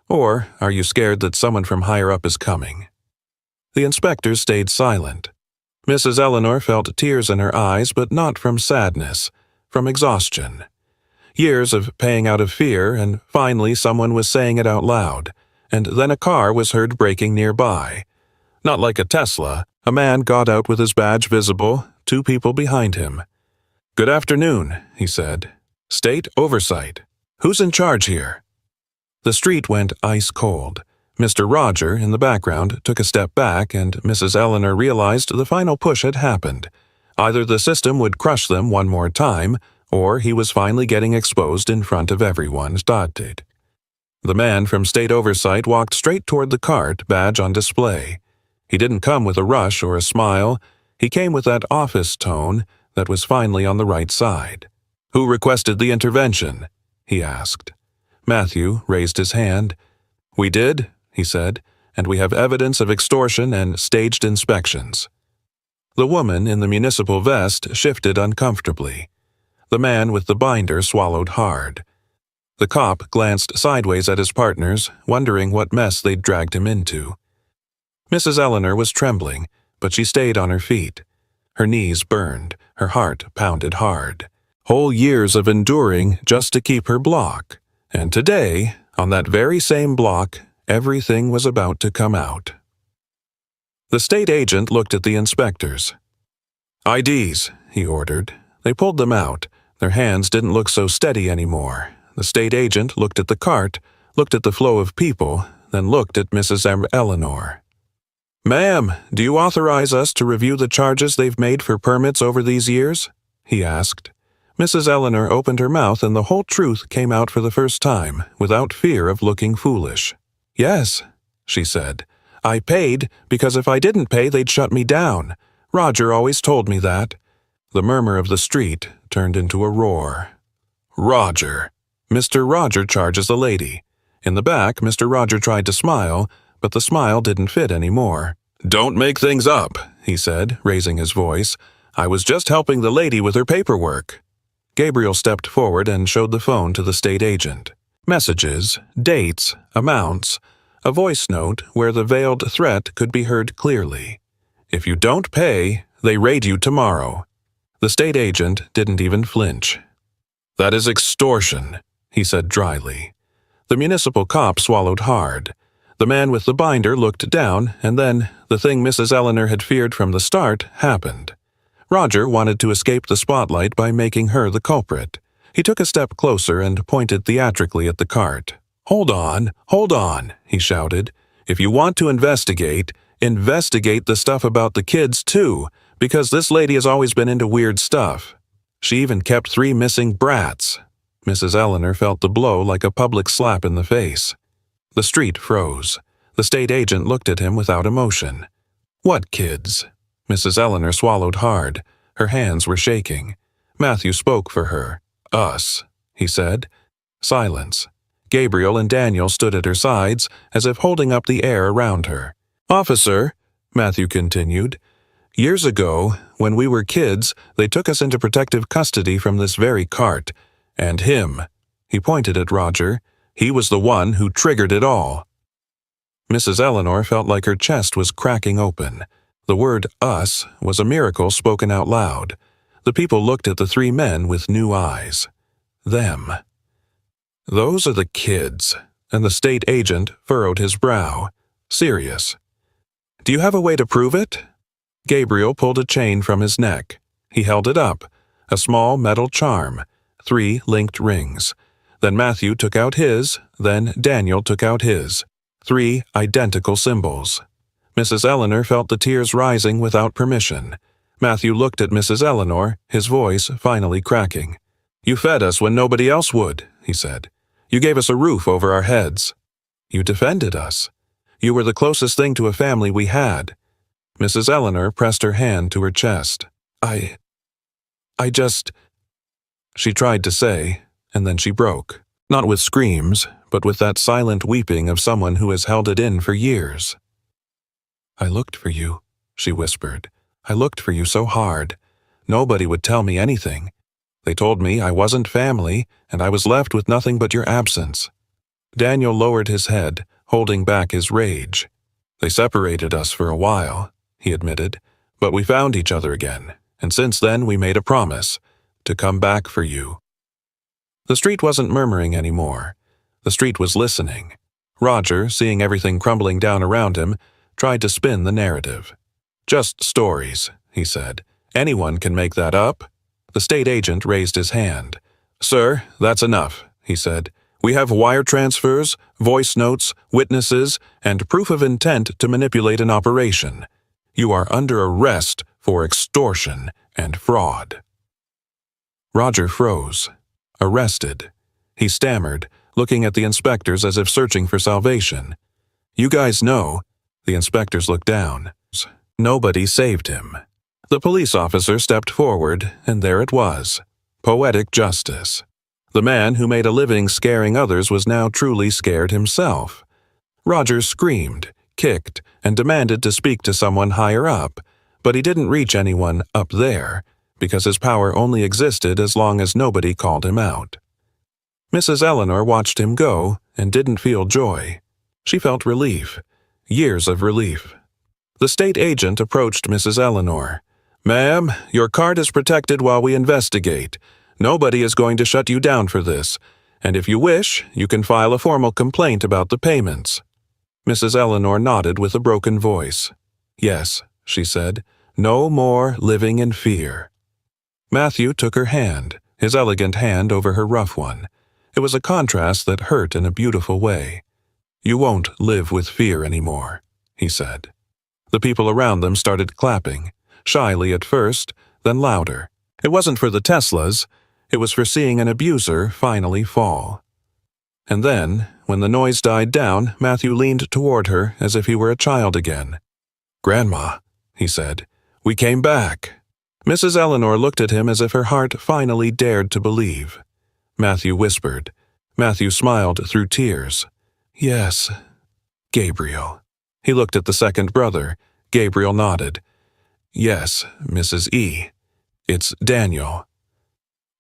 "Or are you scared that someone from higher up is coming?" The inspectors stayed silent. Mrs. Eleanor felt tears in her eyes, but not from sadness, from exhaustion. Years of paying out of fear, and finally someone was saying it out loud, and then a car was heard braking nearby. Not like a Tesla, a man got out with his badge visible, 2 people behind him. "Good afternoon," he said. "State oversight. Who's in charge here?" The street went ice cold. Mr. Roger, in the background, took a step back, and Mrs. Eleanor realized the final push had happened. Either the system would crush them one more time, or he was finally getting exposed in front of everyone. Started. The man from State Oversight walked straight toward the cart, badge on display. He didn't come with a rush or a smile. He came with that office tone that was finally on the right side. "Who requested the intervention?" he asked. Matthew raised his hand. "We did," he said, "and we have evidence of extortion and staged inspections." The woman in the municipal vest shifted uncomfortably. The man with the binder swallowed hard. The cop glanced sideways at his partners, wondering what mess they'd dragged him into. Mrs. Eleanor was trembling, but she stayed on her feet. Her knees burned, her heart pounded hard. Whole years of enduring just to keep her block. And today, on that very same block, everything was about to come out. The state agent looked at the inspectors. IDs, he ordered. They pulled them out. Their hands didn't look so steady anymore. The state agent looked at the cart, looked at the flow of people, then looked at Mrs. Eleanor. "Ma'am, do you authorize us to review the charges they've made for permits over these years?" he asked. Mrs. Eleanor opened her mouth and the whole truth came out for the first time, without fear of looking foolish. "Yes," she said. "I paid because if I didn't pay they'd shut me down. Roger always told me that." The murmur of the street turned into a roar. "Roger! Mr. Roger charges a lady." In the back, Mr. Roger tried to smile, but the smile didn't fit anymore. "Don't make things up," he said, raising his voice. "I was just helping the lady with her paperwork." Gabriel stepped forward and showed the phone to the state agent. Messages, dates, amounts, a voice note where the veiled threat could be heard clearly. "If you don't pay, they raid you tomorrow." The state agent didn't even flinch. "That is extortion," he said dryly. The municipal cop swallowed hard. The man with the binder looked down, and then the thing Mrs. Eleanor had feared from the start happened. Roger wanted to escape the spotlight by making her the culprit. He took a step closer and pointed theatrically at the cart. Hold on," he shouted. "If you want to investigate the stuff about the kids too, because this lady has always been into weird stuff. She even kept 3 missing brats." Mrs. Eleanor felt the blow like a public slap in the face. The street froze. The state agent looked at him without emotion. "What kids?" Mrs. Eleanor swallowed hard. Her hands were shaking. Matthew spoke for her. "Us," he said. Silence. Gabriel and Daniel stood at her sides, as if holding up the air around her. "Officer," Matthew continued, "years ago, when we were kids, they took us into protective custody from this very cart. And him," he pointed at Roger, "he was the one who triggered it all." Mrs. Eleanor felt like her chest was cracking open. The word "us" was a miracle spoken out loud. The people looked at the 3 men with new eyes. Them. "Those are the kids," and the state agent furrowed his brow. Serious. "Do you have a way to prove it?" Gabriel pulled a chain from his neck. He held it up, a small metal charm, 3 linked rings. Then Matthew took out his, then Daniel took out his. 3 identical symbols. Mrs. Eleanor felt the tears rising without permission. Matthew looked at Mrs. Eleanor, his voice finally cracking. "You fed us when nobody else would," he said. "You gave us a roof over our heads. You defended us. You were the closest thing to a family we had." Mrs. Eleanor pressed her hand to her chest. I just," she tried to say, and then she broke. Not with screams, but with that silent weeping of someone who has held it in for years. "I looked for you," she whispered. "I looked for you so hard. Nobody would tell me anything. They told me I wasn't family, and I was left with nothing but your absence." Daniel lowered his head, holding back his rage. "They separated us for a while," he admitted, "but we found each other again, and since then we made a promise to come back for you." The street wasn't murmuring anymore. The street was listening. Roger, seeing everything crumbling down around him, tried to spin the narrative. "Just stories," he said. "Anyone can make that up." The state agent raised his hand. "Sir, that's enough," he said. "We have wire transfers, voice notes, witnesses, and proof of intent to manipulate an operation. You are under arrest for extortion and fraud." Roger froze. Arrested. He stammered, looking at the inspectors as if searching for salvation. "You guys know." The inspectors looked down. Nobody saved him. The police officer stepped forward, and there it was. Poetic justice. The man who made a living scaring others was now truly scared himself. Roger screamed, kicked, and demanded to speak to someone higher up, but he didn't reach anyone up there, because his power only existed as long as nobody called him out. Mrs. Eleanor watched him go and didn't feel joy. She felt relief. Years of relief. The state agent approached Mrs. Eleanor. "Ma'am, your card is protected while we investigate. Nobody is going to shut you down for this, and if you wish, you can file a formal complaint about the payments." Mrs. Eleanor nodded with a broken voice. "Yes," she said. No more living in fear. Matthew took her hand, his elegant hand over her rough one. It was a contrast that hurt in a beautiful way. "You won't live with fear anymore," he said. The people around them started clapping, shyly at first, then louder. It wasn't for the Teslas, it was for seeing an abuser finally fall. And then, when the noise died down, Matthew leaned toward her as if he were a child again. "Grandma," he said, "we came back." Mrs. Eleanor looked at him as if her heart finally dared to believe. Matthew whispered. Matthew smiled through tears. "Yes, Gabriel." He looked at the second brother. Gabriel nodded. "Yes, Mrs. E. It's Daniel."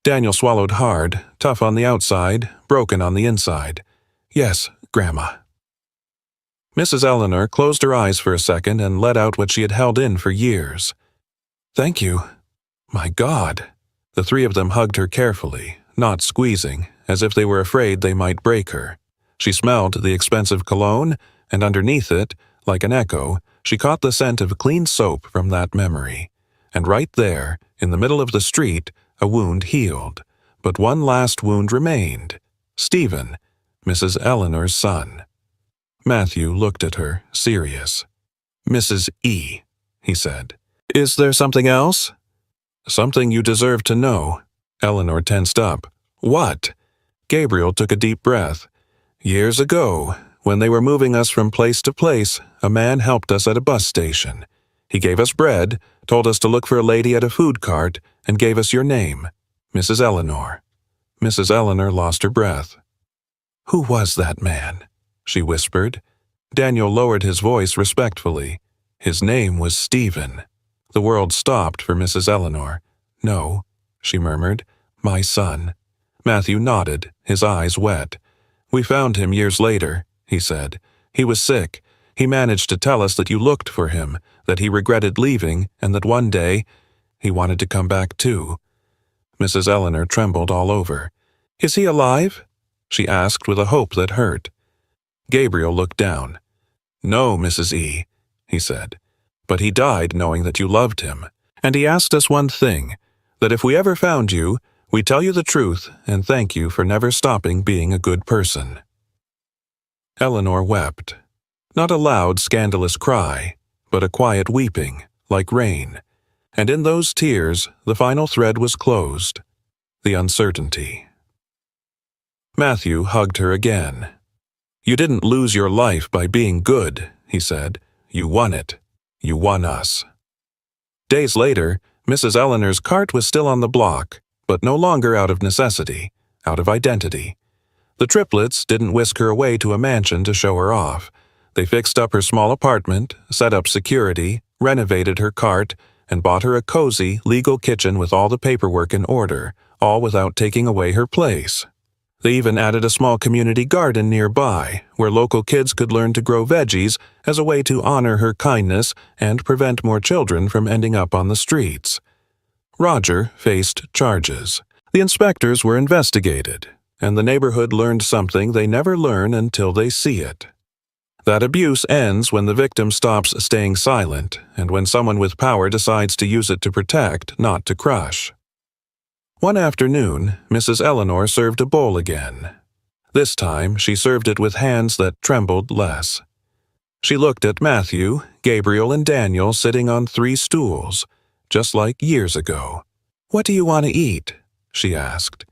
Daniel swallowed hard, tough on the outside, broken on the inside. "Yes, Grandma." Mrs. Eleanor closed her eyes for a second and let out what she had held in for years. "Thank you. My God." The three of them hugged her carefully, not squeezing, as if they were afraid they might break her. She smelled the expensive cologne, and underneath it, like an echo, she caught the scent of clean soap from that memory. And right there, in the middle of the street, a wound healed. But one last wound remained. Stephen, Mrs. Eleanor's son. Matthew looked at her, serious. "Mrs. E," he said. "Is there something else?" "Something you deserve to know." Eleanor tensed up. "What?" Gabriel took a deep breath. "Years ago, when they were moving us from place to place, a man helped us at a bus station. He gave us bread, told us to look for a lady at a food cart, and gave us your name, Mrs. Eleanor." Mrs. Eleanor lost her breath. "Who was that man?" she whispered. Daniel lowered his voice respectfully. "His name was Stephen." The world stopped for Mrs. Eleanor. "No," she murmured, "my son." Matthew nodded, his eyes wet. "We found him years later," he said. "He was sick. He managed to tell us that you looked for him, that he regretted leaving, and that one day he wanted to come back too." Mrs. Eleanor trembled all over. "Is he alive?" she asked with a hope that hurt. Gabriel looked down. "No, Mrs. E," he said. "But he died knowing that you loved him. And he asked us one thing, that if we ever found you, we tell you the truth and thank you for never stopping being a good person." Eleanor wept. Not a loud, scandalous cry, but a quiet weeping, like rain. And in those tears, the final thread was closed. The uncertainty. Matthew hugged her again. "You didn't lose your life by being good," he said. "You won it. You won us." Days later, Mrs. Eleanor's cart was still on the block, but no longer out of necessity, out of identity. The Triplets didn't whisk her away to a mansion to show her off. They fixed up her small apartment, set up security, renovated her cart, and bought her a cozy, legal kitchen with all the paperwork in order, all without taking away her place. They even added a small community garden nearby, where local kids could learn to grow veggies as a way to honor her kindness and prevent more children from ending up on the streets. Roger faced charges. The inspectors were investigated, and the neighborhood learned something they never learn until they see it. That abuse ends when the victim stops staying silent, and when someone with power decides to use it to protect, not to crush. One afternoon, Mrs. Eleanor served a bowl again. This time, she served it with hands that trembled less. She looked at Matthew, Gabriel, and Daniel sitting on 3 stools, just like years ago. "What do you want to eat?" she asked.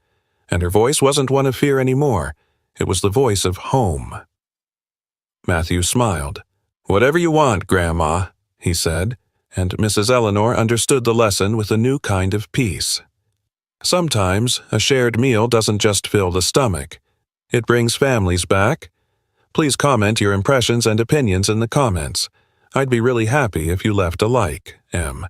And her voice wasn't one of fear anymore. It was the voice of home. Matthew smiled. "Whatever you want, Grandma," he said, and Mrs. Eleanor understood the lesson with a new kind of peace. Sometimes, a shared meal doesn't just fill the stomach. It brings families back. Please comment your impressions and opinions in the comments. I'd be really happy if you left a like, M.